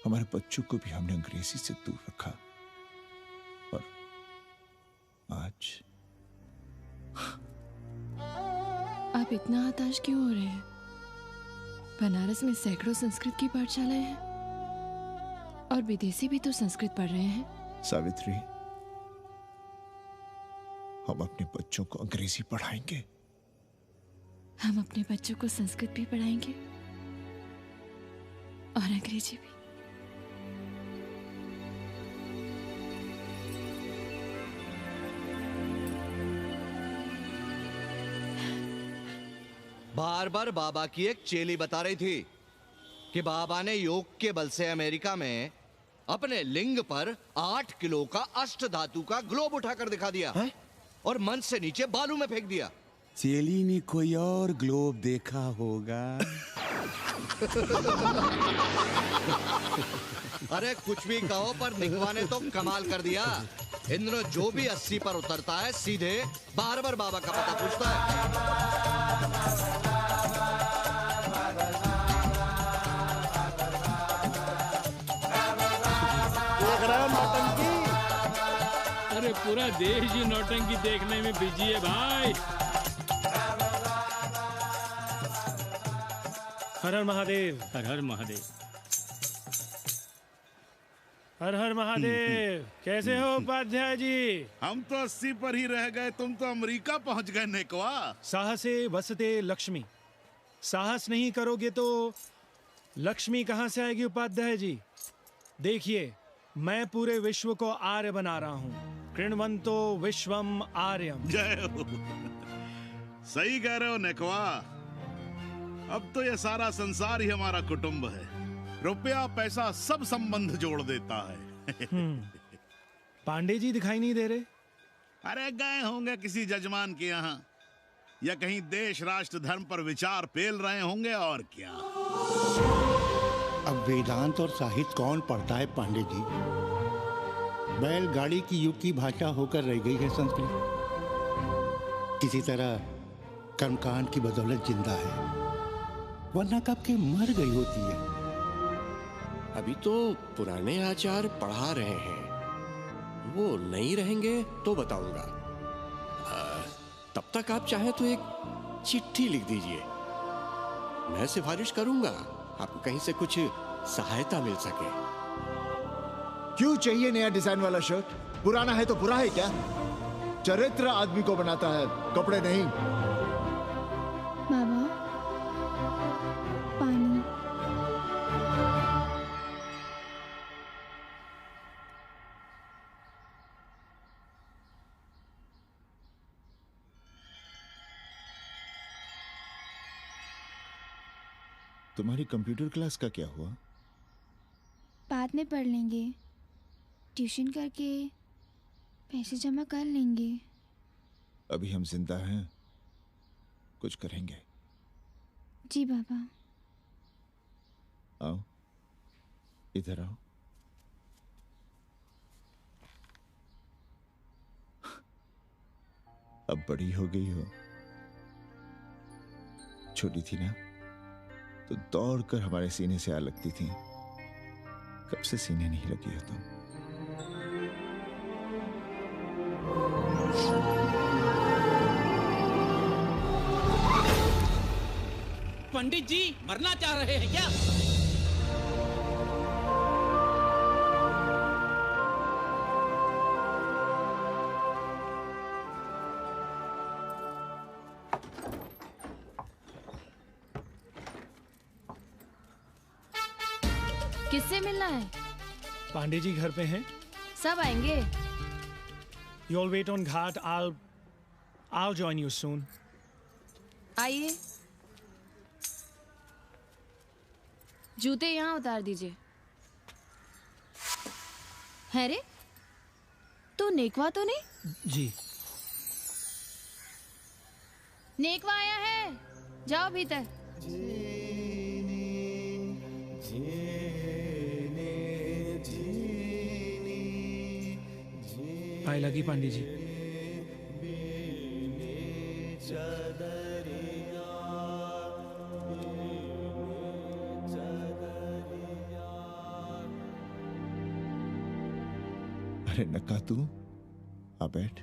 हमारे बच्चों को भी हमने अंग्रेजी से दूर रखा, और आज आप इतना हताश क्यों हो रहे हैं? बनारस में सैकड़ों संस्कृत की पाठशालाएं हैं और विदेशी भी तो संस्कृत पढ़ रहे हैं। सावित्री, हम अपने बच्चों को अंग्रेजी पढ़ाएंगे। हम अपने बच्चों को संस्कृत भी पढ़ाएंगे और अंग्रेजी भी। बार बार बाबा की एक चेली बता रही थी कि बाबा ने योग के बल से अमेरिका में अपने लिंग पर 8 किलो का अष्ट धातु का ग्लोब उठाकर दिखा दिया है? और मंच से नीचे बालू में फेंक दिया। चेली ने कोई और ग्लोब देखा होगा। अरे कुछ भी कहो, पर निकवा ने तो कमाल कर दिया। इंद्र जो भी 80 पर उतरता है सीधे बार बार बाबा का पता पूछता है। अरे पूरा देश ही नौटंकी देखने में बिजी है भाई। हर हर महादेव। हर हर महादेव। हर हर महादेव। कैसे हो उपाध्याय जी? हम तो 80 पर ही रह गए, तुम तो अमेरिका पहुंच गए नेकवा। साहसे वसते लक्ष्मी। साहस नहीं करोगे तो लक्ष्मी कहां से आएगी उपाध्याय जी? देखिए, मैं पूरे विश्व को आर्य बना रहा हूँ। कृण्वन्तो विश्वम आर्यम। जय हो। सही कह रहे हो नेकवा। अब तो ये सारा संसार ही हमारा कुटुंब है। रुपया पैसा सब संबंध जोड़ देता है। पांडे जी दिखाई नहीं दे रहे? अरे गए होंगे किसी जजमान के यहाँ, या कहीं देश राष्ट्र धर्म पर विचार पेल रहे होंगे, और क्या। अब वेदांत और साहित्य कौन पढ़ता है पांडे जी? बैलगाड़ी की युग की भाषा होकर रह गई है संस्कृत। किसी तरह कर्मकांड की बदौलत जिंदा है, वरना कब के मर गई होती है। अभी तो पुराने आचार पढ़ा रहे हैं, वो नहीं रहेंगे तो बताऊंगा। तब तक आप चाहे तो एक चिट्ठी लिख दीजिए, मैं सिफारिश करूंगा आपको कहीं से कुछ सहायता मिल सके। क्यों चाहिए नया डिजाइन वाला शर्ट? पुराना है तो बुरा है क्या? चरित्र आदमी को बनाता है, कपड़े नहीं। बाबा, पानी। तुम्हारी कंप्यूटर क्लास का क्या हुआ? बाद में पढ़ लेंगे, ट्यूशन करके पैसे जमा कर लेंगे। अभी हम जिंदा हैं, कुछ करेंगे। जी बाबा। आओ, इधर आओ। अब बड़ी हो गई हो, छोटी थी ना तो दौड़कर हमारे सीने से आ लगती थी। कब से सीने नहीं लगी हो तुम? पंडित जी मरना चाह रहे हैं क्या? किससे मिलना है? पांडे जी घर पे हैं। सब आएंगे। You all wait on Ghat. I'll join you soon. आइए। जूते यहाँ उतार दीजिए। है रे? तो नेकवा तो नहीं? जी। नेकवा आया है, जाओ भीतर। पाए लगी पांडे जी। अरे नक्का तू आ बैठ।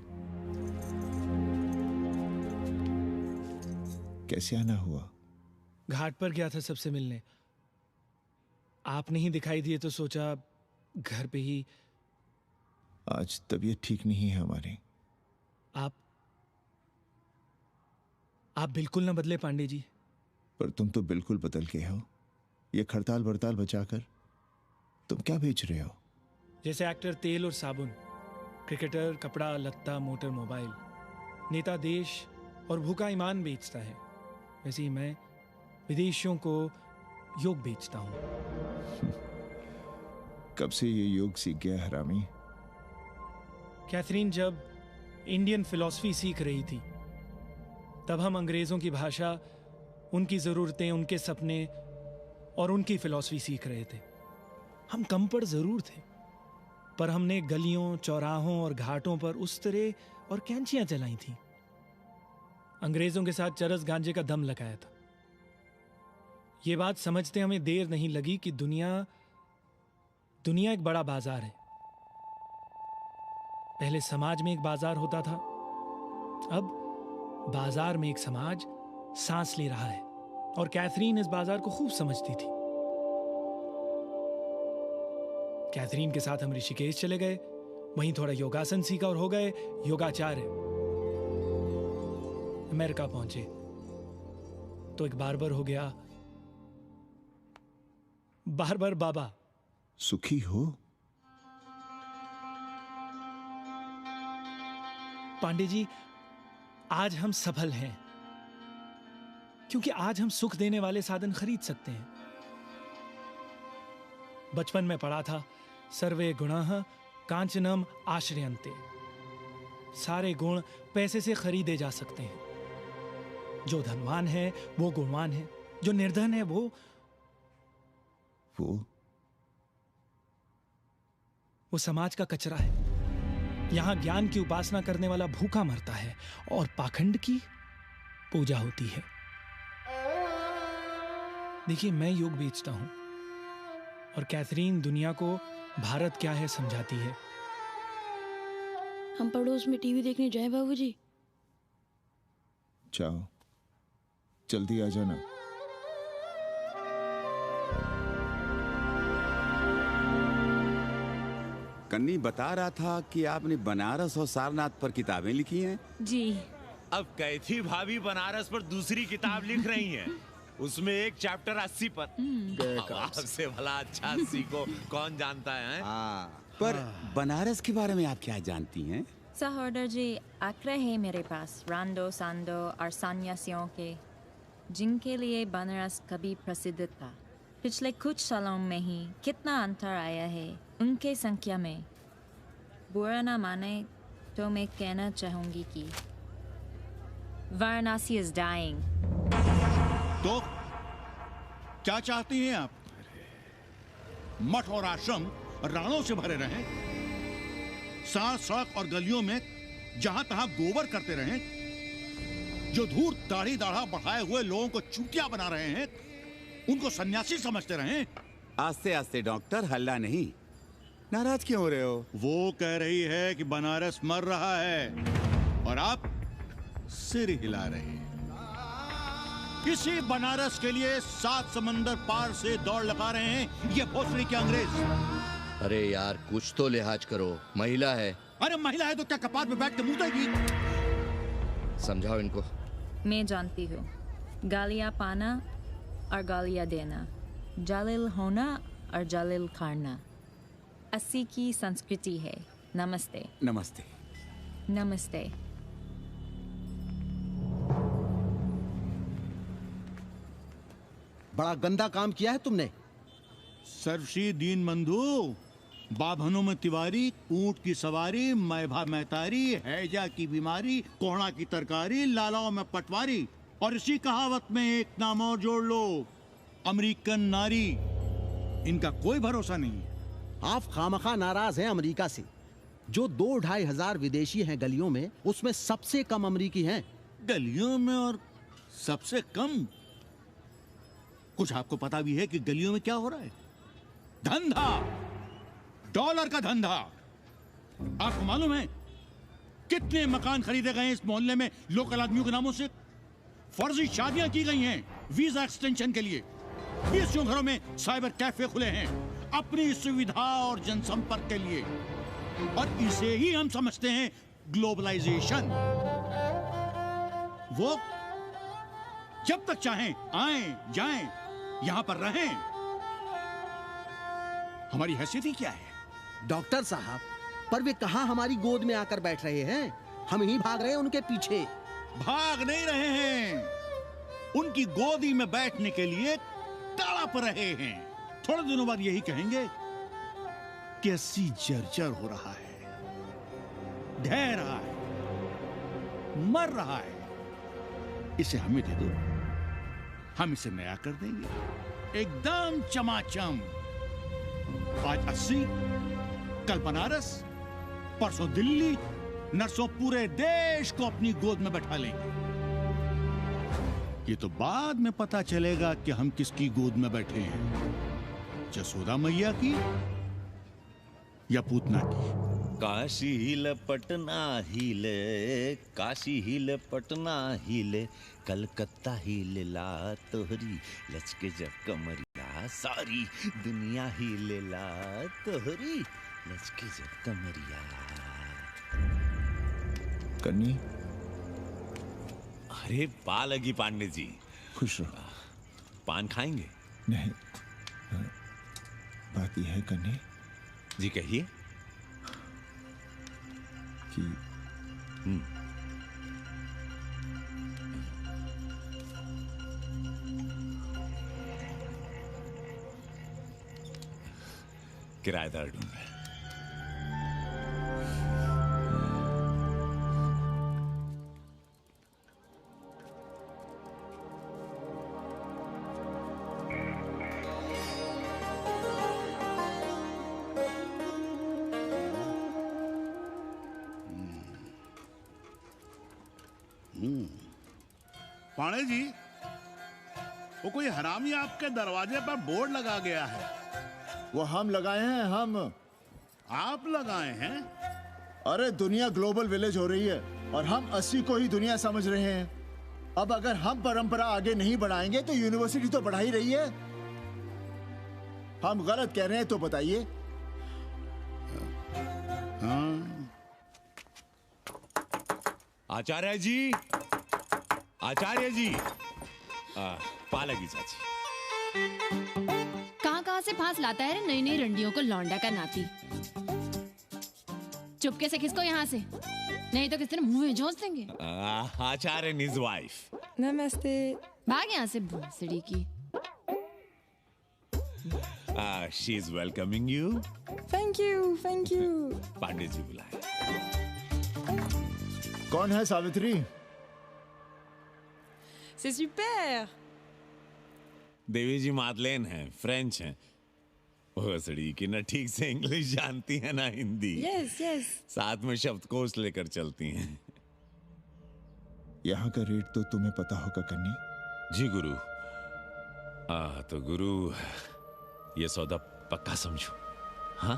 कैसे आना हुआ? घाट पर गया था सबसे मिलने। आप नहीं दिखाई दिए तो सोचा घर पे ही। आज तबीयत ठीक नहीं है हमारी। आप बिल्कुल ना बदले पांडे जी। पर तुम तो बिल्कुल बदल गए हो। ये खड़ताल बड़ताल बचाकर तुम क्या बेच रहे हो? जैसे एक्टर तेल और साबुन, क्रिकेटर कपड़ा लत्ता मोटर मोबाइल, नेता देश और भूखा ईमान बेचता है, वैसे ही मैं विदेशियों को योग बेचता हूं। कब से ये योग सीख गया हरामी? कैथरीन जब इंडियन फिलॉसफी सीख रही थी तब हम अंग्रेजों की भाषा, उनकी जरूरतें, उनके सपने और उनकी फिलॉसफी सीख रहे थे। हम कम पढ़ जरूर थे, पर हमने गलियों, चौराहों और घाटों पर उस तरह और कैंचियां चलाई थी। अंग्रेजों के साथ चरस गांजे का दम लगाया था। ये बात समझते हमें देर नहीं लगी कि दुनिया एक बड़ा बाजार है। पहले समाज में एक बाजार होता था, अब बाजार में एक समाज सांस ले रहा है। और कैथरीन इस बाजार को खूब समझती थी। कैथरीन के साथ हम ऋषिकेश चले गए, वहीं थोड़ा योगासन सीखा और हो गए योगाचार्य। अमेरिका पहुंचे तो एक बार्बर हो गया, बार्बर बाबा। सुखी हो? पांडे जी, आज हम सफल हैं क्योंकि आज हम सुख देने वाले साधन खरीद सकते हैं। बचपन में पढ़ा था, सर्वे गुणाः कांचनम आश्रयन्ते। सारे गुण पैसे से खरीदे जा सकते हैं। जो धनवान है वो गुणवान है, जो निर्धन है वो समाज का कचरा है। यहां ज्ञान की उपासना करने वाला भूखा मरता है और पाखंड की पूजा होती है। देखिए, मैं योग बेचता हूं और कैथरीन दुनिया को भारत क्या है समझाती है। हम पड़ोस में टीवी देखने जाए बाबूजी? जाओ, जल्दी आ जाना। कन्नी बता रहा था कि आपने बनारस और सारनाथ पर किताबें लिखी हैं। जी। अब कैथी भाभी बनारस पर दूसरी किताब लिख रही हैं। उसमें एक चैप्टर 80 पर। से भला अच्छा 80 को कौन जानता है? पर बनारस के बारे में आप क्या जानती हैं? सहोदर जी, आंकड़े हैं मेरे पास, रांडो सांडो और सन्यासियों के। जिनके लिए बनारस कभी प्रसिद्ध था। पिछले कुछ सालों में ही कितना अंतर आया है उनके संख्या में। बुरा ना माने तो मैं कहना चाहूंगी कि वाराणसी is dying। तो क्या चाहती हैं आप? मठ और आश्रम राणों से भरे रहें, सड़क सड़क और गलियों में जहां तहां गोबर करते रहें, जो धूर्त दाढ़ी दाढ़ा बढ़ाए हुए लोगों को चूतिया बना रहे हैं उनको सन्यासी समझते रहें। आस्ते आस्ते डॉक्टर, हल्ला नहीं। नाराज क्यों हो रहे हो? वो कह रही है कि बनारस मर रहा है और आप सिर हिला रहे हैं। इसी बनारस के लिए 7 समंदर पार से दौड़ लगा रहे हैं ये भोसड़ी के अंग्रेज। अरे यार कुछ तो लिहाज करो, महिला है। अरे महिला है तो क्या कपाट में बैठ के मुंह देगी? समझाओ इनको। मैं जानती हूँ, गालियाँ पाना और गालियाँ देना, जालिल होना और जालिल खाना अस्सी की संस्कृति है। नमस्ते। नमस्ते। नमस्ते। बड़ा गंदा काम किया है तुमने। सर्वश्री दीन बंधु, बाभनों में तिवारी, ऊंट की सवारी, मैभा मैतारी, हैजा की बीमारी, कोहड़ा की तरकारी, लालाओं में पटवारी, और इसी कहावत में एक नाम और जोड़ लो, अमेरिकन नारी। इनका कोई भरोसा नहीं। आप खामखा नाराज हैं अमेरिका से। जो 2-2.5 हजार विदेशी हैं गलियों में, उसमें सबसे कम अमेरिकी हैं। गलियों में और सबसे कम? कुछ आपको पता भी है कि गलियों में क्या हो रहा है? धंधा, डॉलर का धंधा। आपको मालूम है कितने मकान खरीदे गए इस मोहल्ले में लोकल आदमियों के नामों से? फर्जी शादियां की गई हैं वीजा एक्सटेंशन के लिए। 20 घरों में साइबर कैफे खुले हैं अपनी सुविधा और जनसंपर्क के लिए, और इसे ही हम समझते हैं ग्लोबलाइजेशन। वो जब तक चाहें आएं जाएं, यहां पर रहें। हमारी हैसियत ही क्या है? डॉक्टर साहब, पर वे कहां हमारी गोद में आकर बैठ रहे हैं? हम ही भाग रहे हैं उनके पीछे। भाग नहीं रहे हैं, उनकी गोदी में बैठने के लिए तड़प रहे हैं। थोड़े दिनों बाद यही कहेंगे कि अस्सी जर्जर हो रहा है, ढह रहा है, मर रहा है, इसे हमें दे दो, हम इसे नया कर देंगे एकदम चमाचम। आज 80, कल बनारस, परसों दिल्ली, नरसों पूरे देश को अपनी गोद में बैठा लेंगे। ये तो बाद में पता चलेगा कि हम किसकी गोद में बैठे हैं, जसोदा मैया की या पूतना की। काशी हिले पटना हिले, काशी हिले पटना हिले, कलकत्ता हिले ला तोहरी लचके जब कमरिया, सारी दुनिया हिले ला तोहरी लचके जब कमरिया। कन्नी, अरे पा लगी पांडे जी। खुश रहो। पान खाएंगे? नहीं, बात यह है कन्नी जी, कहिए। कि किराएदार ढूंढ रहे। पाणे जी, वो कोई हरामी आपके दरवाजे पर बोर्ड लगा गया है। वो हम लगाए हैं। हम? आप लगाए हैं? अरे दुनिया ग्लोबल विलेज हो रही है और हम 80 को ही दुनिया समझ रहे हैं। अब अगर हम परंपरा आगे नहीं बढ़ाएंगे तो यूनिवर्सिटी तो बढ़ा ही रही है। हम गलत कह रहे हैं तो बताइए। आचार्य जी, आचार्य जी, पालगी चाची। कहाँ से फांस लाता है रे नई नई रंडियों को लौंडा का नाती। चुपके से खिसको यहाँ से, नहीं तो किसी ने मुंह में जोश देंगे। आचार्य and his wife। नमस्ते। भाग यहाँ से भोसड़ी की। She is welcoming you. Thank you, thank you. Pandit ji बुलाए। कौन है सावित्री? C'est super। देवी जी मादलेन हैं, फ्रेंच हैं। भोसड़ी की ना ठीक से इंग्लिश जानती है ना हिंदी। Yes yes. साथ में शब्दकोश लेकर चलती हैं। यहाँ का रेट तो तुम्हें पता होगा कन्नी। जी गुरु। तो गुरु ये सौदा पक्का समझो। हाँ?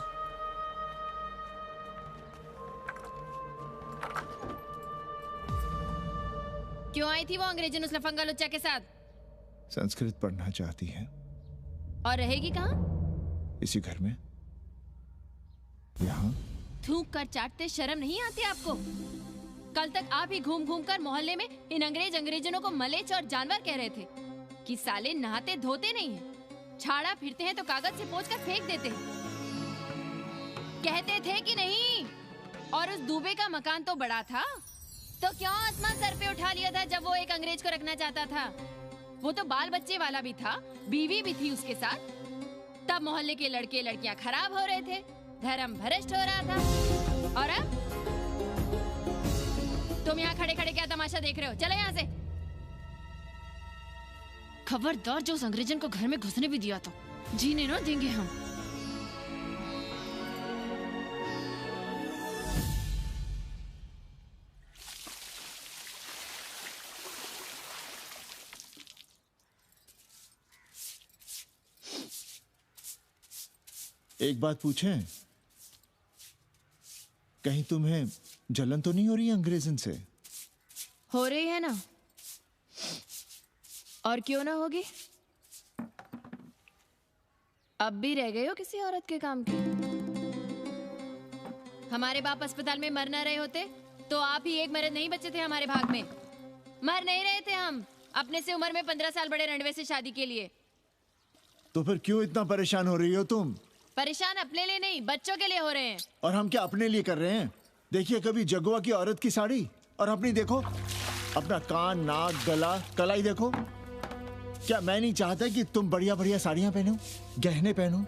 क्यों आई थी वो अंग्रेजन उस लफंगा लुच्चा के साथ? संस्कृत पढ़ना चाहती है। और रहेगी कहाँ? इसी घर में, यहाँ। थूक कर चाटते शर्म नहीं आती आपको? कल तक आप ही घूम घूम कर मोहल्ले में इन अंग्रेजनों को मलेच और जानवर कह रहे थे कि साले नहाते धोते नहीं हैं, छाड़ा फिरते हैं तो कागज से पोंछ कर फेंक देते हैं। कहते थे कि नहीं? और उस दूबे का मकान तो बड़ा था, तो क्यों आसमान सर पे उठा लिया था जब वो एक अंग्रेज को रखना चाहता था? वो तो बाल बच्चे वाला भी था, बीवी भी थी उसके साथ। तब मोहल्ले के लड़के लड़कियां खराब हो रहे थे, धर्म भ्रष्ट हो रहा था। और अब तुम यहाँ खड़े खड़े क्या तमाशा देख रहे हो? चले यहाँ से। खबरदार, जो उस अंग्रेजन को घर में घुसने भी दिया तो जीने ना देंगे हम। एक बात पूछें, कहीं तुम्हें जलन तो नहीं हो रही अंग्रेजन से? हो रही है ना, और क्यों ना होगी? अब भी रह गए हो किसी औरत के काम की? हमारे बाप अस्पताल में मर न रहे होते तो आप ही एक मर्द नहीं बचे थे हमारे भाग में। मर नहीं रहे थे हम अपने से उम्र में 15 साल बड़े रंडवे से शादी के लिए। तो फिर क्यों इतना परेशान हो रही हो तुम? परेशान अपने लिए नहीं, बच्चों के लिए हो रहे हैं। और हम क्या अपने लिए कर रहे हैं? देखिए कभी जगुआ की औरत की साड़ी और अपनी देखो, अपना कान, नाक, गला, कलाई देखो। क्या मैं नहीं चाहता कि तुम बढ़िया बढ़िया साड़ियां पहनो, गहने पहनो,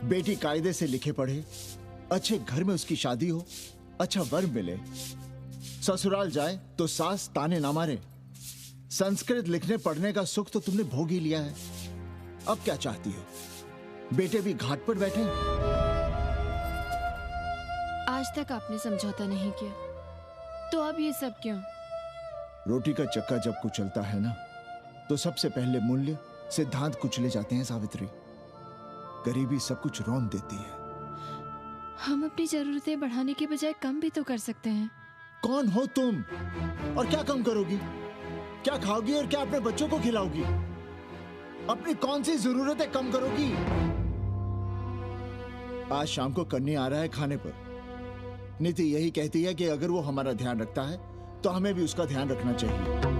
बेटी कायदे से लिखे पढ़े, अच्छे घर में उसकी शादी हो, अच्छा वर मिले, ससुराल जाए तो सास ताने ना मारे। संस्कृत लिखने पढ़ने का सुख तो तुमने भोग ही लिया है, अब क्या चाहती हो? बेटे भी घाट पर बैठे। आज तक आपने समझौता नहीं किया, तो अब ये सब क्यों? रोटी का चक्का जब कुचलता है ना, तो सबसे पहले मूल्य सिद्धांत कुचले जाते हैं सावित्री। गरीबी सब कुछ रौंद देती है। हम अपनी जरूरतें बढ़ाने के बजाय कम भी तो कर सकते हैं। कौन हो तुम? और क्या कम करोगी? क्या खाओगी और क्या अपने बच्चों को खिलाओगी? अपनी कौन सी जरूरतें कम करोगी? आज शाम को कन्नी आ रहा है खाने पर। नीति यही कहती है कि अगर वो हमारा ध्यान रखता है तो हमें भी उसका ध्यान रखना चाहिए।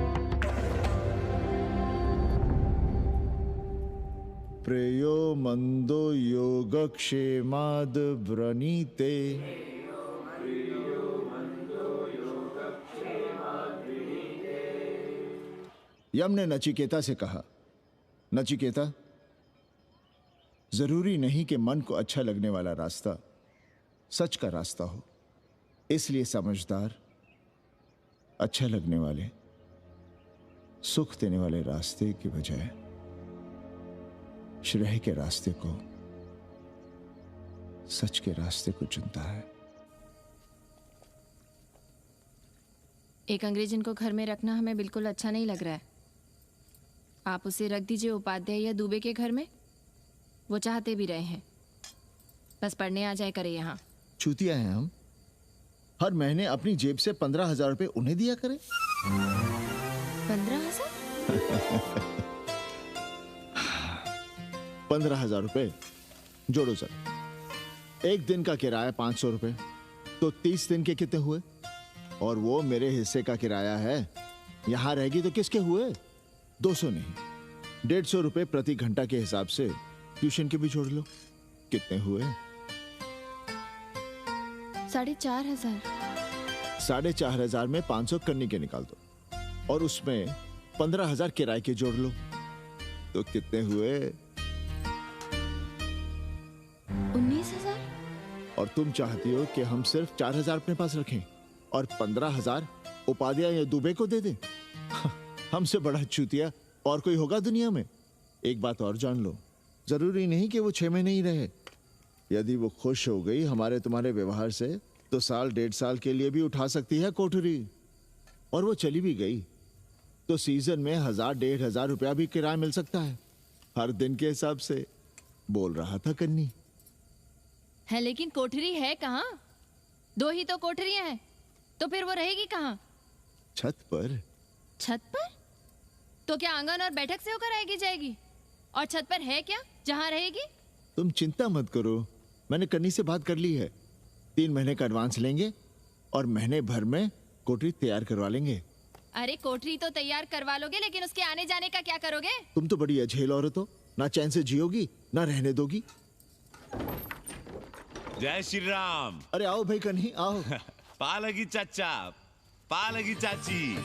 प्रेयो मंदो योगक्षेमाद व्रणीते। यम ने नचिकेता से कहा, नचिकेता, जरूरी नहीं कि मन को अच्छा लगने वाला रास्ता सच का रास्ता हो। इसलिए समझदार, अच्छा लगने वाले, सुख देने वाले रास्ते के बजाय श्रेय के रास्ते को, सच के रास्ते को चुनता है। एक अंग्रेजन को घर में रखना हमें बिल्कुल अच्छा नहीं लग रहा है। आप उसे रख दीजिए उपाध्याय या दुबे के घर में, वो चाहते भी रहे हैं। बस पढ़ने आ जाए करे यहाँ। चूतिया हैं हम, हर महीने अपनी जेब से 15,000 रुपए उन्हें दिया करें। 15,000? 15,000 रुपए जोड़ो सर। एक दिन का किराया 500 रुपए, तो 30 दिन के कितने हुए? और वो मेरे हिस्से का किराया है। यहां रहेगी तो किसके हुए? 200 नहीं, 150 रुपए प्रति घंटा के हिसाब से ट्यूशन के भी जोड़ लो। कितने हुए? 4,500। 4,500 में 500 कन्नी के निकाल दो, और उसमें 15,000 किराए के जोड़ लो तो कितने हुए? 19,000। और तुम चाहती हो कि हम सिर्फ 4,000 अपने पास रखें और 15,000 उपाध्याय या दुबे को दे दें? हमसे बड़ा चूतिया और कोई होगा दुनिया में? एक बात और जान लो, जरूरी नहीं कि वो 6 महीने ही रहे। यदि वो खुश हो गई हमारे तुम्हारे व्यवहार से तो साल 1.5 साल के लिए भी उठा सकती है कोठरी। और वो चली भी गई तो सीजन में 1,000-1,500 रुपया भी किराया मिल सकता है, हर दिन के हिसाब से। बोल रहा था कन्नी। है लेकिन कोठरी है कहाँ? 2 ही तो कोठरियां हैं, तो फिर वो रहेगी कहाँ? छत पर। छत पर? तो क्या आंगन और बैठक से होकर आएगी जाएगी? और छत पर है क्या जहाँ रहेगी? तुम चिंता मत करो, मैंने कन्नी से बात कर ली है। 3 महीने का एडवांस लेंगे और महीने भर में कोठरी तैयार करवा लेंगे। अरे कोठरी तो तैयार करवा लोगे, लेकिन उसके आने जाने का क्या करोगे? तुम तो बड़ी अझेल औरत हो, ना चैन से जियोगी ना रहने दोगी। जय श्री राम। अरे आओ भाई कन्ही आओ। पालगी चाचा, पालगी चाची।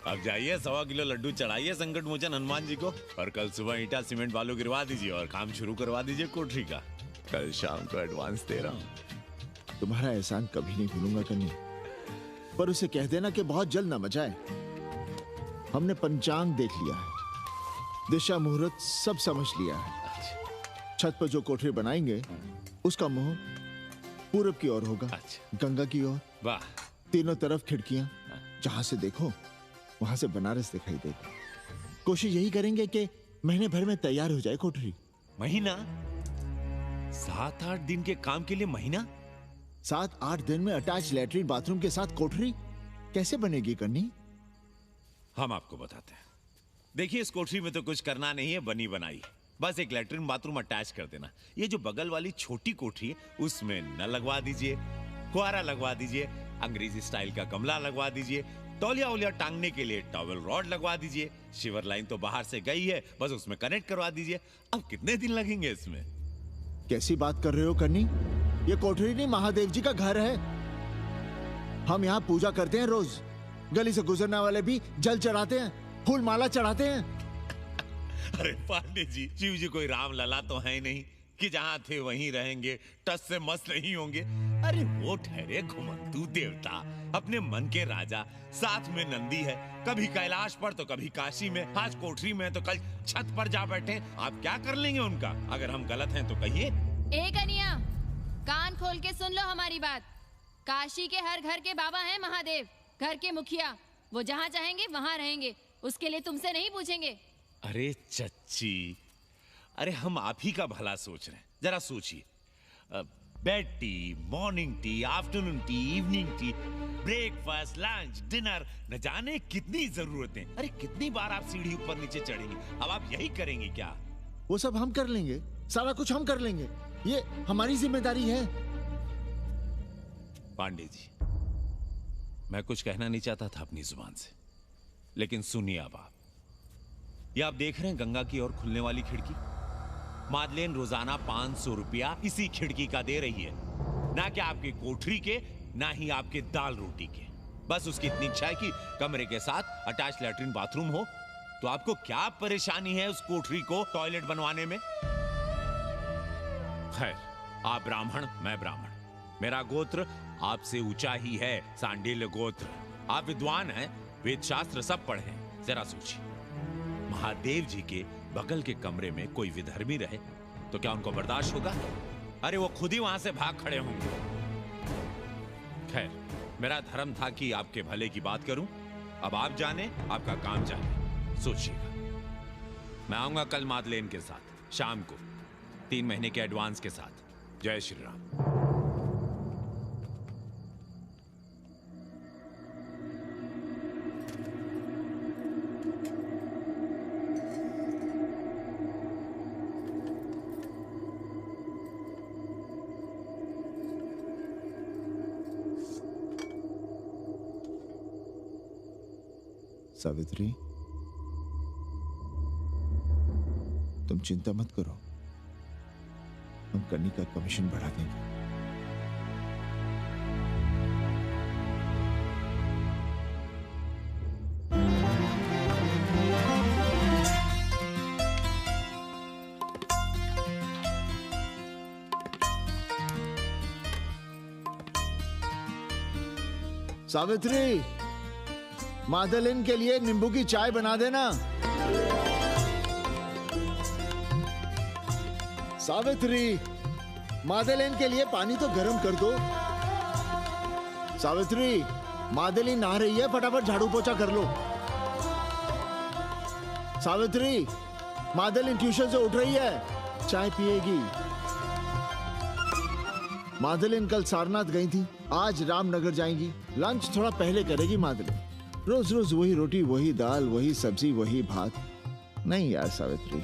अब जाइए 1.25 किलो लड्डू चढ़ाइए संकट मोचन हनुमान जी को और कल सुबह ईटा सीमेंट बालू गिरवा दीजिए और काम शुरू करवा दीजिए कोठरी का। कल शाम को एडवांस दे रहा हूँ। तुम्हारा एहसान कभी नहीं भूलूंगा कन्नी, पर उसे कह देना कि बहुत जल्द न मचाए। हमने पंचांग देख लिया है, दिशा मुहूर्त सब समझ लिया है। छत पर जो कोठरी बनाएंगे उसका मुंह पूरब की ओर होगा, गंगा की ओर। वाह। तीनों तरफ खिड़कियां, जहां से देखो वहां से बनारस दिखाई देगा। कोशिश यही करेंगे कि महीने भर में तैयार हो जाए कोठरी। महीना? 7-8 दिन के काम के लिए महीना? 7-8 दिन में अटैच लैट्रिन बाथरूम के साथ कोठरी कैसे बनेगी कन्नी? हम आपको बताते हैं। देखिए, इस कोठरी में तो कुछ करना नहीं है, बनी बनाई। बस एक लैट्रिन बाथरूम अटैच कर देना। ये जो बगल वाली छोटी कोठरी है उसमें नल लगवा दीजिए, फुहारा लगवा दीजिए, अंग्रेजी स्टाइल का गमला लगवा दीजिए, तौलिया उलिया टांगने के लिए टॉवेल रॉड लगवा दीजिए। शिवर लाइन तो बाहर से गई है, बस उसमें कनेक्ट करवा दीजिए। अब कितने दिन लगेंगे इसमें? कैसी बात कर रहे हो कन्नी? ये कोठरी नहीं, महादेव जी का घर है। हम यहाँ पूजा करते हैं रोज। गली से गुजरने वाले भी जल चढ़ाते हैं, फूल माला चढ़ाते हैं। अरे पांडे जी, शिव जी कोई राम लला तो है नहीं कि जहां थे वहीं रहेंगे, टस से मस्त नहीं होंगे। अरे वो ठहरे घुमंतू देवता, अपने मन के राजा, साथ में नंदी है, कभी कैलाश पर तो कभी काशी में, आज कोठरी में तो कल छत पर जा बैठे। आप क्या कर लेंगे उनका? अगर हम गलत हैं तो कहिए। ए कन्या, कान खोल के सुन लो हमारी बात। काशी के हर घर के बाबा हैं महादेव, घर के मुखिया। वो जहाँ चाहेंगे वहाँ रहेंगे, उसके लिए तुमसे नहीं पूछेंगे। अरे चच्ची, अरे हम आप ही का भला सोच रहे हैं, जरा सोचिए। Bed tea, morning tea, afternoon T, evening tea, breakfast, lunch, dinner, न जाने कितनी जरूरतें। अरे कितनी बार आप सीढ़ी ऊपर नीचे चढ़ेंगे? अब आप यही करेंगे क्या? वो सब हम कर लेंगे, सारा कुछ हम कर लेंगे, ये हमारी जिम्मेदारी है। पांडे जी, मैं कुछ कहना नहीं चाहता था अपनी जुबान से, लेकिन सुनिए अब आप। ये आप देख रहे हैं गंगा की ओर खुलने वाली खिड़की? मादलेन रोजाना 500 रुपया इसी खिड़की का दे रही है, ना कि आपके कोठरी के, ना ही आपके दाल रोटी के। बस उसकी इतनी इच्छा है कि कमरे के साथ अटैच लैट्रिन बाथरूम हो। तो आपको क्या परेशानी है उस कोठरी को टॉयलेट बनवाने में? खैर, आप ब्राह्मण, मैं ब्राह्मण, मेरा गोत्र आपसे ऊंचा ही है, सांडिल्य गोत्र। आप विद्वान हैं, वेद शास्त्र सब पढ़े हैं। जरा सोचिए, महादेव जी के बगल के कमरे में कोई विधर्मी रहे तो क्या उनको बर्दाश्त होगा? अरे वो खुद ही वहां से भाग खड़े होंगे। खैर, मेरा धर्म था कि आपके भले की बात करूं। अब आप जाने, आपका काम जाने, सोचिएगा। मैं आऊंगा कल मादलेन के साथ शाम को, 3 महीने के एडवांस के साथ। जय श्री राम। सावित्री, तुम चिंता मत करो, हम कन्नी का कमीशन बढ़ा देंगे। सावित्री, मादेलिन के लिए नींबू की चाय बना देना। सावित्री, मादेलिन के लिए पानी तो गर्म कर दो। सावित्री, मादेलिन नहा रही है, फटाफट झाड़ू पोछा कर लो। सावित्री, मादेलिन ट्यूशन से उठ रही है, चाय पिएगी। मादेलिन कल सारनाथ गई थी, आज रामनगर जाएंगी। लंच थोड़ा पहले करेगी मादेलिन। रोज रोज वही रोटी, वही दाल, वही सब्जी, वही भात। नहीं यार सावित्री,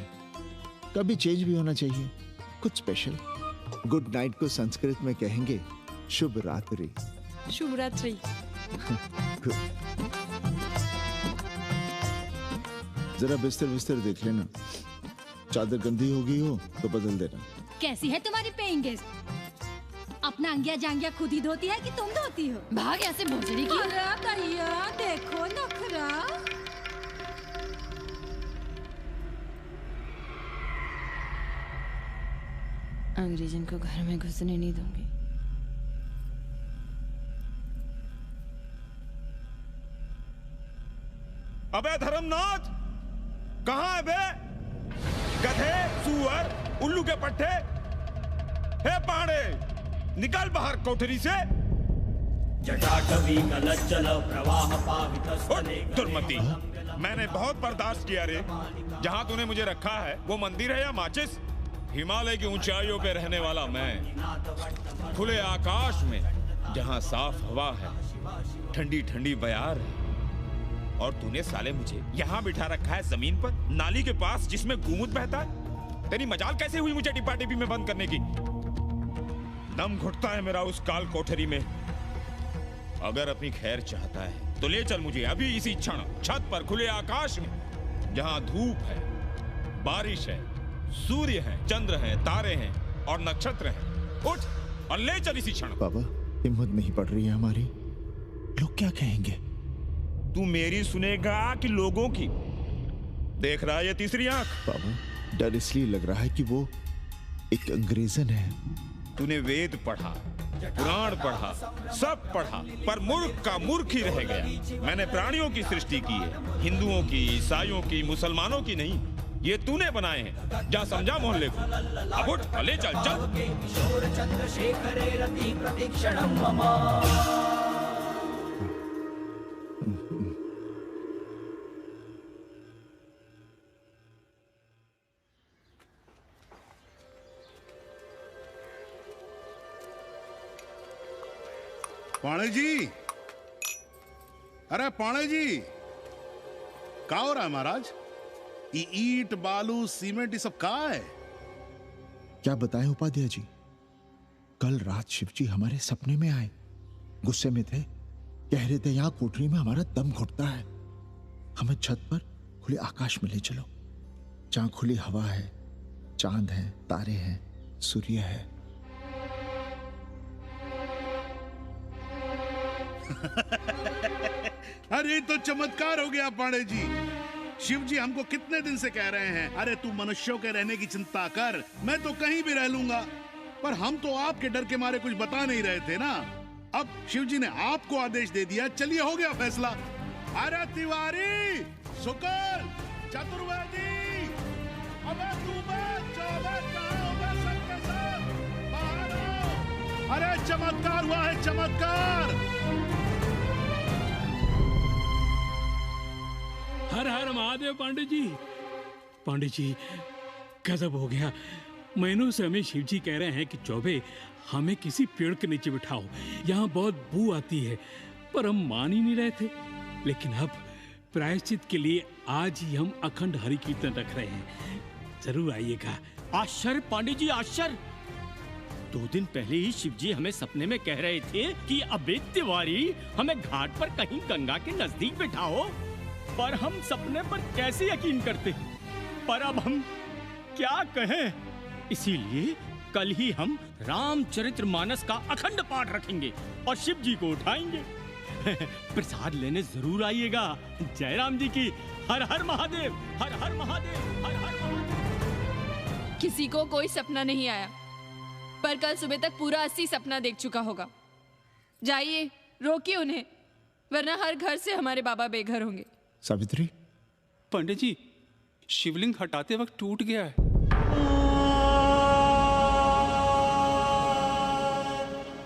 कभी चेंज भी होना चाहिए, कुछ स्पेशल। गुड नाइट को संस्कृत में कहेंगे शुभ रात्रि। शुभ रात्रि। जरा बिस्तर बिस्तर देख लेना, चादर गंदी हो गई हो तो बदल देना। कैसी है तुम्हारी पेइंग गेस्ट? अपना अंगिया जांगिया खुद ही धोती है कि तुम धोती हो? भाग ऐसे भोसड़ी की। अरे भैया देखो नखरा। अंग्रेजन को घर में घुसने नहीं दूंगी। अबे धर्मनाथ, कहाँ है बे? गधे, सुअर, उल्लू के पट्टे। हे पाड़े, निकल बाहर कोठरी से। जटाटवी कलचल प्रवाह पावितस्तने। दुर्मति, मैंने बहुत बर्दाश्त किया रे। जहाँ तूने मुझे रखा है वो मंदिर है या माचिस? हिमालय की ऊंचाइयों पे रहने वाला मैं, खुले आकाश में जहाँ साफ हवा है, ठंडी ठंडी बयार है, और तूने साले मुझे यहाँ बिठा रखा है जमीन पर, नाली के पास जिसमें गोमूत्र बहता है। तेरी मजाल कैसे हुई मुझे डिब्बा डिब्बी में बंद करने की? दम घुटता है मेरा उस काल कोठरी में। अगर अपनी खैर चाहता है तो ले चल मुझे अभी इसी क्षण छत पर खुले आकाश में, जहाँ धूप है, बारिश है, सूर्य है, चंद्र है, तारे हैं और नक्षत्र हैं। उठ और ले चल इसी क्षण। बाबा, हिम्मत नहीं पड़ रही है हमारी, लोग क्या कहेंगे? तू मेरी सुनेगा कि लोगों की? देख रहा है ये तीसरी आंख? बाबा, डर इसलिए लग रहा है कि वो एक अंग्रेजन है। तूने वेद पढ़ा, पुराण पढ़ा, सब पढ़ा, पर मूर्ख का मूर्ख ही रह गया। मैंने प्राणियों की सृष्टि की है, हिंदुओं की, ईसाइयों की, मुसलमानों की नहीं। ये तूने बनाए हैं। जा समझा मोहल्ले को। अब उठ, ले चल चल। पाणे जी, अरे पाणे जी, क्या हो रहा है महाराज? ये ईंट, बालू, सीमेंट, ये सब कहाँ है? क्या बताएं उपाध्याय जी, कल रात शिवजी हमारे सपने में आए, गुस्से में थे, कह रहे थे यहाँ कोठरी में हमारा दम घुटता है, हमें छत पर खुले आकाश में ले चलो, जहां खुली हवा है, चांद है, तारे हैं, सूर्य है। अरे तो चमत्कार हो गया पाणे जी। शिव जी हमको कितने दिन से कह रहे हैं, अरे तू मनुष्यों के रहने की चिंता कर, मैं तो कहीं भी रह लूंगा। पर हम तो आपके डर के मारे कुछ बता नहीं रहे थे ना। अब शिव जी ने आपको आदेश दे दिया, चलिए हो गया फैसला। अरे तिवारी, शुक्ल, चतुर्वेदी, अबे तू सबके साथ बाहर आओ। अरे चमत्कार हुआ है, चमत्कार। हर हर महादेव पांडे जी। पांडे जी, गजब हो गया। महीनों से हमें शिव जी कह रहे हैं कि चौबे हमें किसी पेड़ के नीचे बिठाओ, यहाँ बहुत बू आती है, पर हम मान ही नहीं रहे थे। लेकिन अब प्रायश्चित के लिए आज ही हम अखंड हरि कीर्तन रख रहे हैं, जरूर आइएगा। आश्चर्य पांडे जी, आश्चर्य। 2 दिन पहले ही शिव जी हमें सपने में कह रहे थे कि अबे तिवारी, हमें घाट पर कहीं गंगा के नजदीक बिठाओ, पर हम सपने पर कैसे यकीन करते। पर अब हम क्या कहें, इसीलिए कल ही हम रामचरितमानस का अखंड पाठ रखेंगे और शिव जी को उठाएंगे। प्रसाद लेने जरूर आइएगा। जय राम जी की। हर हर महादेव, हर हर महादेव, हर हर महादेव। किसी को कोई सपना नहीं आया, पर कल सुबह तक पूरा 80 सपना देख चुका होगा। जाइए, रोकिए उन्हें, वरना हर घर से हमारे बाबा बेघर होंगे। सावित्री, पंडित जी, शिवलिंग हटाते वक्त टूट गया है।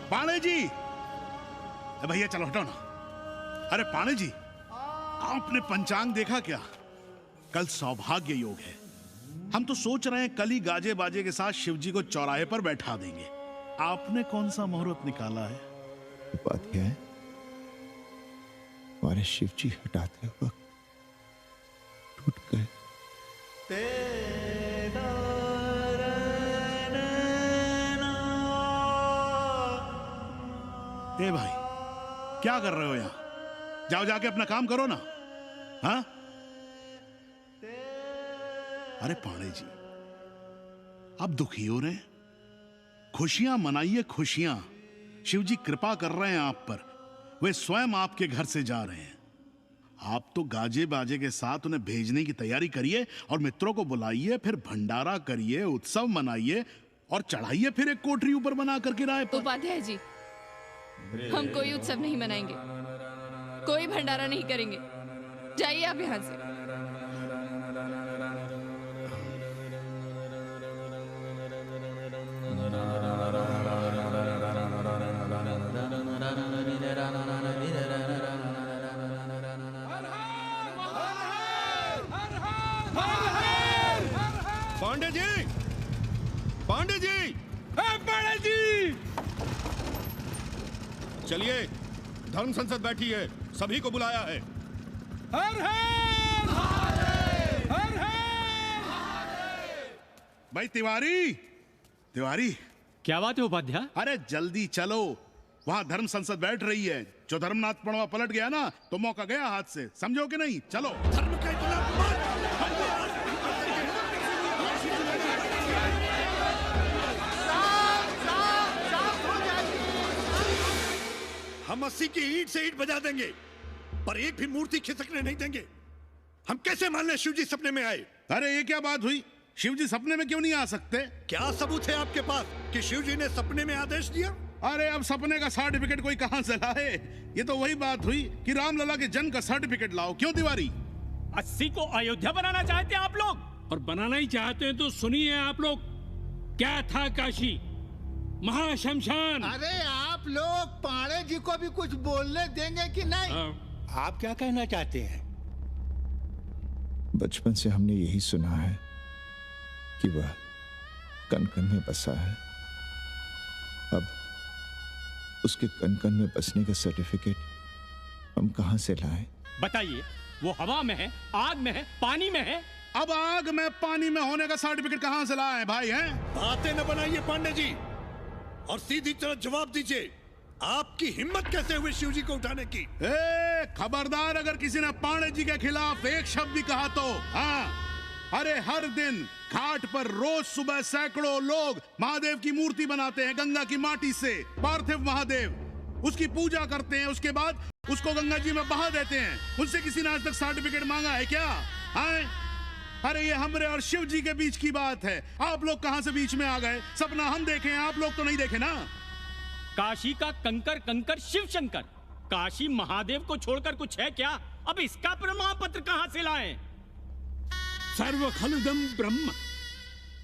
पाणे जी, भैया चलो हटाओ ना। अरे पाणे जी, आपने पंचांग देखा क्या? कल सौभाग्य योग है। हम तो सोच रहे हैं कल ही गाजे बाजे के साथ शिव जी को चौराहे पर बैठा देंगे। आपने कौन सा मुहूर्त निकाला है? बात क्या है? हमारे शिव जी हटाते वक्त टूट गए। ए भाई, क्या कर रहे हो यहां? जाओ जाके अपना काम करो ना। हाँ? अरे पाणे जी, आप दुखी हो रहे हैं? खुशियां मनाइए, खुशियां। शिव जी कृपा कर रहे हैं आप पर। वे स्वयं आपके घर से जा रहे हैं। आप तो गाजे बाजे के साथ उन्हें भेजने की तैयारी करिए और मित्रों को बुलाइए, फिर भंडारा करिए, उत्सव मनाइए और चढ़ाइए फिर एक कोठरी ऊपर बना कर किराए पर। उपाध्याय जी, हम कोई उत्सव नहीं मनाएंगे, कोई भंडारा नहीं करेंगे। जाइए आप यहाँ से। पांडे जी, पांडे जी, पांडे जी, चलिए, धर्म संसद बैठी है, सभी को बुलाया है। हर हर हर हर। भाई तिवारी, तिवारी, क्या बात है उपाध्याय? अरे जल्दी चलो, वहां धर्म संसद बैठ रही है। जो धर्मनाथ पड़वा पलट गया ना, तो मौका गया हाथ से, समझो कि नहीं? चलो। धर्म का इतना हम 80 की ईंट से ईंट बजा देंगे, पर एक भी मूर्ति खिसकने नहीं देंगे। हम कैसे मान लें शिव जी सपने में आए? अरे ये क्या बात हुई? शिव जी सपने में क्यों नहीं आ सकते? क्या सबूत है आपके पास कि शिव जी ने सपने में आदेश दिया? अरे अब सपने का सर्टिफिकेट कोई कहां से लाए? ये तो वही बात हुई कि रामलला के जन्म का सर्टिफिकेट लाओ। क्यों तिवारी? 80 को अयोध्या बनाना चाहते हैं आप लोग? और बनाना ही चाहते हैं तो सुनिए आप लोग, क्या था काशी महाशमशान। अरे आप लोग पाणे जी को भी कुछ बोलने देंगे कि नहीं? आप क्या कहना चाहते हैं? बचपन से हमने यही सुना है कि वह कन कन में बसा है। अब उसके कन कन में बसने का सर्टिफिकेट हम कहां से लाएं? बताइए, वो हवा में है, आग में है, पानी में है? अब आग में पानी में होने का सर्टिफिकेट कहां से लाए भाई? हैं? बातें न बनाइए पांडे जी, और सीधी तरह जवाब दीजिए। आपकी हिम्मत कैसे हुई शिव जी को उठाने की? खबरदार, अगर किसी ने पाणे जी के खिलाफ एक शब्द भी कहा तो। हाँ, अरे हर दिन घाट पर रोज सुबह सैकड़ों लोग महादेव की मूर्ति बनाते हैं गंगा की माटी से, पार्थिव महादेव। उसकी पूजा करते हैं, उसके बाद उसको गंगा जी में बहा देते हैं। उनसे किसी ने आज तक सर्टिफिकेट मांगा है क्या? हाँ? अरे ये हमरे और शिव जी के बीच की बात है। आप लोग कहां से बीच में आ गए? सपना हम देखे, आप लोग तो नहीं देखे ना। काशी का कंकर कंकर शिव शंकर, काशी महादेव को छोड़कर कुछ है क्या? अब इसका प्रमाण पत्र कहां से लाएं? सर्व खलुदम ब्रह्म।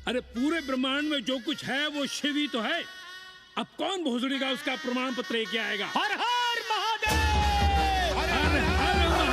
अरे पूरे ब्रह्मांड में जो कुछ है वो शिव ही तो है। अब कौन भोसड़ी का उसका प्रमाण पत्र लेके आएगा? हर हर महादेव, हर हर महादेव।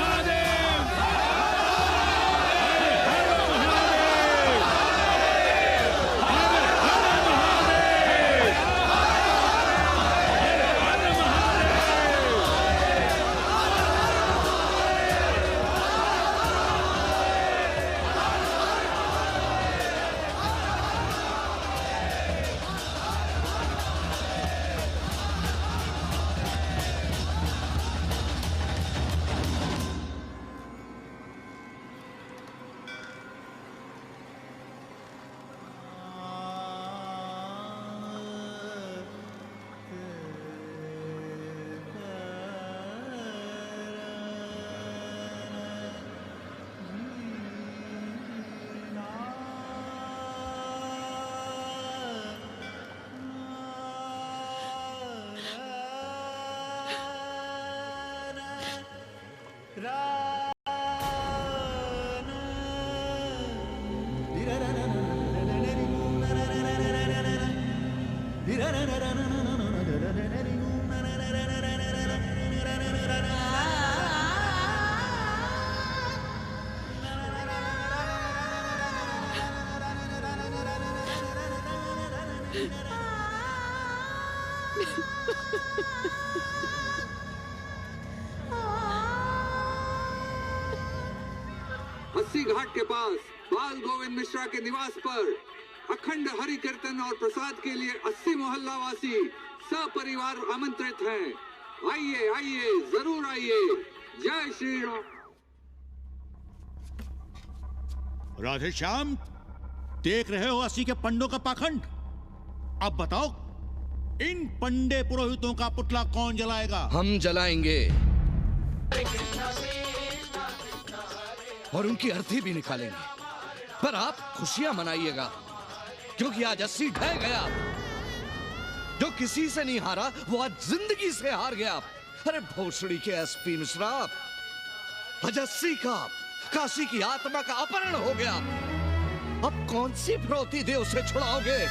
अस्सी घाट के पास बाल गोविंद मिश्रा के निवास पर अखंड हरि कीर्तन और प्रसाद के लिए 80 मोहल्ला वासी सपरिवार आमंत्रित हैं। आइए आइए, जरूर आइए। जय श्री राम। राधे श्याम, देख रहे हो 80 के पंडों का पाखंड। अब बताओ, इन पंडे पुरोहितों का पुतला कौन जलाएगा? हम जलाएंगे और उनकी अर्थी भी निकालेंगे। पर आप खुशियां मनाइएगा, क्योंकि आज 80 ढह गया। जो किसी से नहीं हारा, वो आज जिंदगी से हार गया। अरे भोसड़ी के एसपी मिश्रा, आज 80 का काशी की आत्मा का अपहरण हो गया। अब कौन सी फिरौती दे उसे छुड़ाओगे?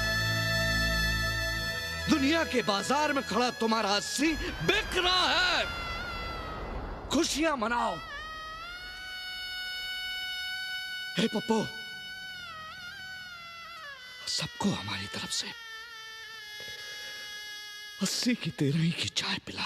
दुनिया के बाजार में खड़ा तुम्हारा 80 बिक रहा है। खुशियां मनाओ। हे पप्पू, सबको हमारी तरफ से 80 की 13 की चाय पिला।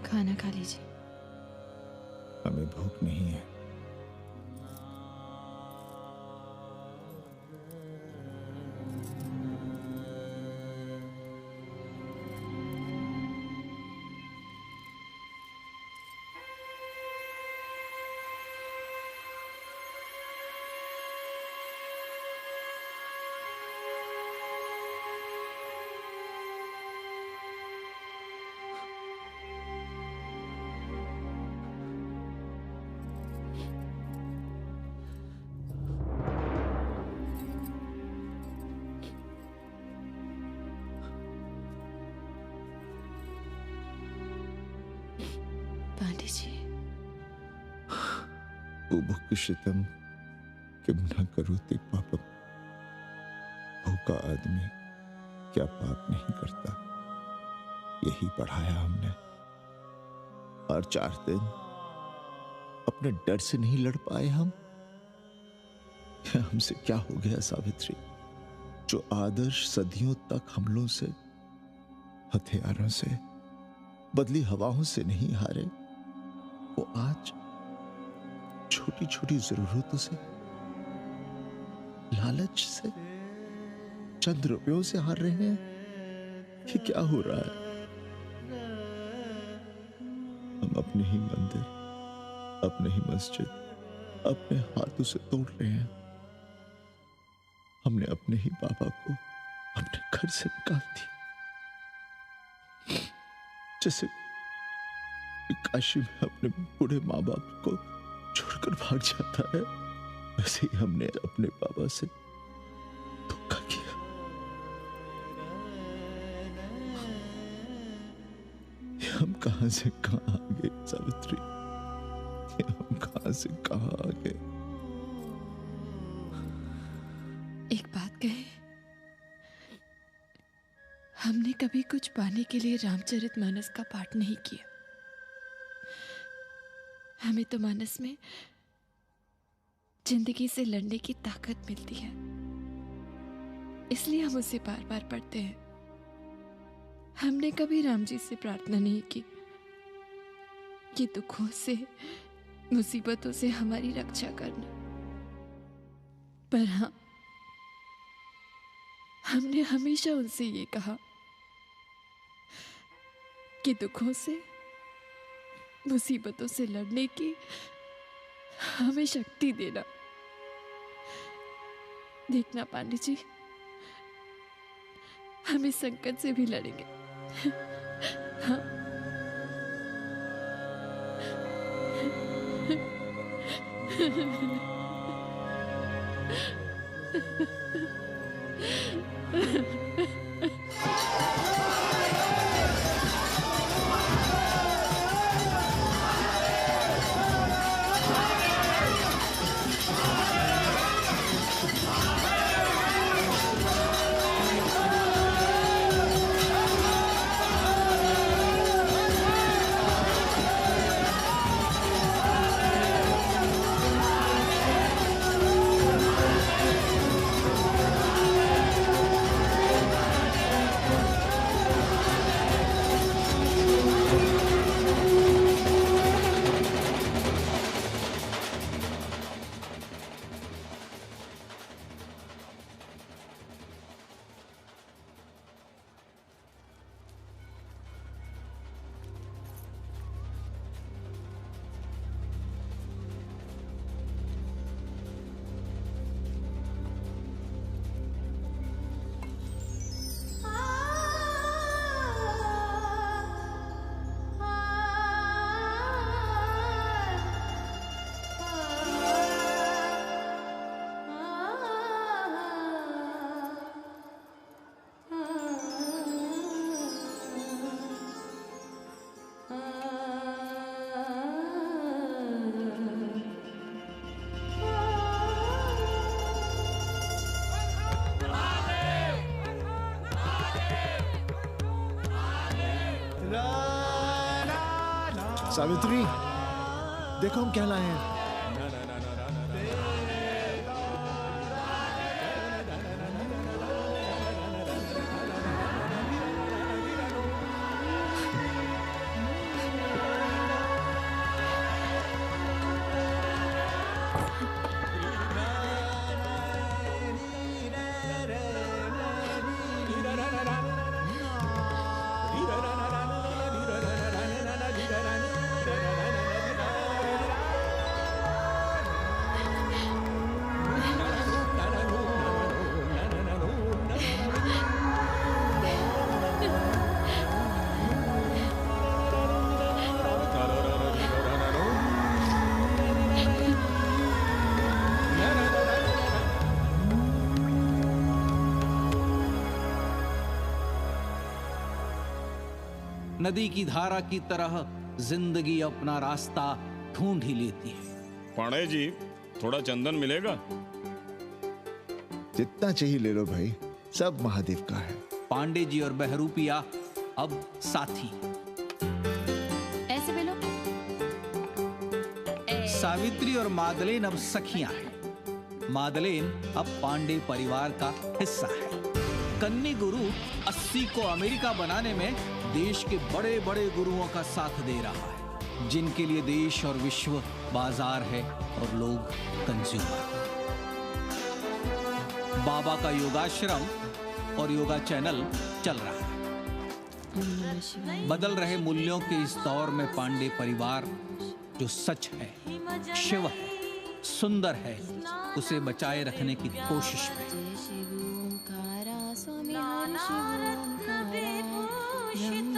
खाना खा लीजिए। हमें भूख नहीं है। पांडे जी, बुभुक्षितम किम न करोति पापम। भूखा आदमी क्या पाप नहीं करता, यही पढ़ाया हमने। और 4 दिन अपने डर से नहीं लड़ पाए हम। हमसे क्या हो गया सावित्री? जो आदर्श सदियों तक हमलों से, हथियारों से, बदली हवाओं से नहीं हारे, वो आज छोटी छोटी जरूरतों से, लालच से, चंद रुपयों से हार रहे हैं। ये क्या हो रहा है? हम अपने ही मंदिर, अपने ही मस्जिद अपने हाथों से तोड़ रहे हैं। हमने अपने ही बाबा को अपने घर से निकाल दिया। जैसे काशी में अपने बूढ़े माँ बाप को छोड़कर भाग जाता है, वैसे ही हमने अपने बाबा से धोखा किया। ये हम कहां से कहां आ गए सावित्री? ये हम कहां से कहां आ गए? एक बात कहे, हमने कभी कुछ पाने के लिए रामचरितमानस का पाठ नहीं किया। हमें तो मानस में जिंदगी से लड़ने की ताकत मिलती है, इसलिए हम उसे बार बार पढ़ते हैं। हमने कभी राम जी से प्रार्थना नहीं की कि दुखों से, मुसीबतों से हमारी रक्षा करना। पर हाँ, हमने हमेशा उनसे ये कहा कि दुखों से, मुसीबतों से लड़ने की हमें शक्ति देना। देखना पांडे जी, हम इस संकट से भी लड़ेंगे। हाँ। सावित्री, देखो हम क्या लाए हैं। नदी की धारा की तरह जिंदगी अपना रास्ता ढूंढ ही लेती है। पांडे जी, थोड़ा चंदन मिलेगा? जितना चाहिए ले लो भाई, सब महादेव का है। पांडे जी और बहरूपिया अब साथी। ऐसे बेलो। सावित्री और मादलेन अब सखियां हैं। मादलेन अब पांडे परिवार का हिस्सा है। कन्नी गुरु 80 को अमेरिका बनाने में देश के बड़े बड़े गुरुओं का साथ दे रहा है, जिनके लिए देश और विश्व बाजार है और लोग कंज्यूमर। बाबा का योगाश्रम और योगा चैनल चल रहा है। बदल रहे मूल्यों के इस दौर में पांडे परिवार जो सच है, शिव है, सुंदर है, उसे बचाए रखने की कोशिश में। स्वामी हरि शिव ओंकारा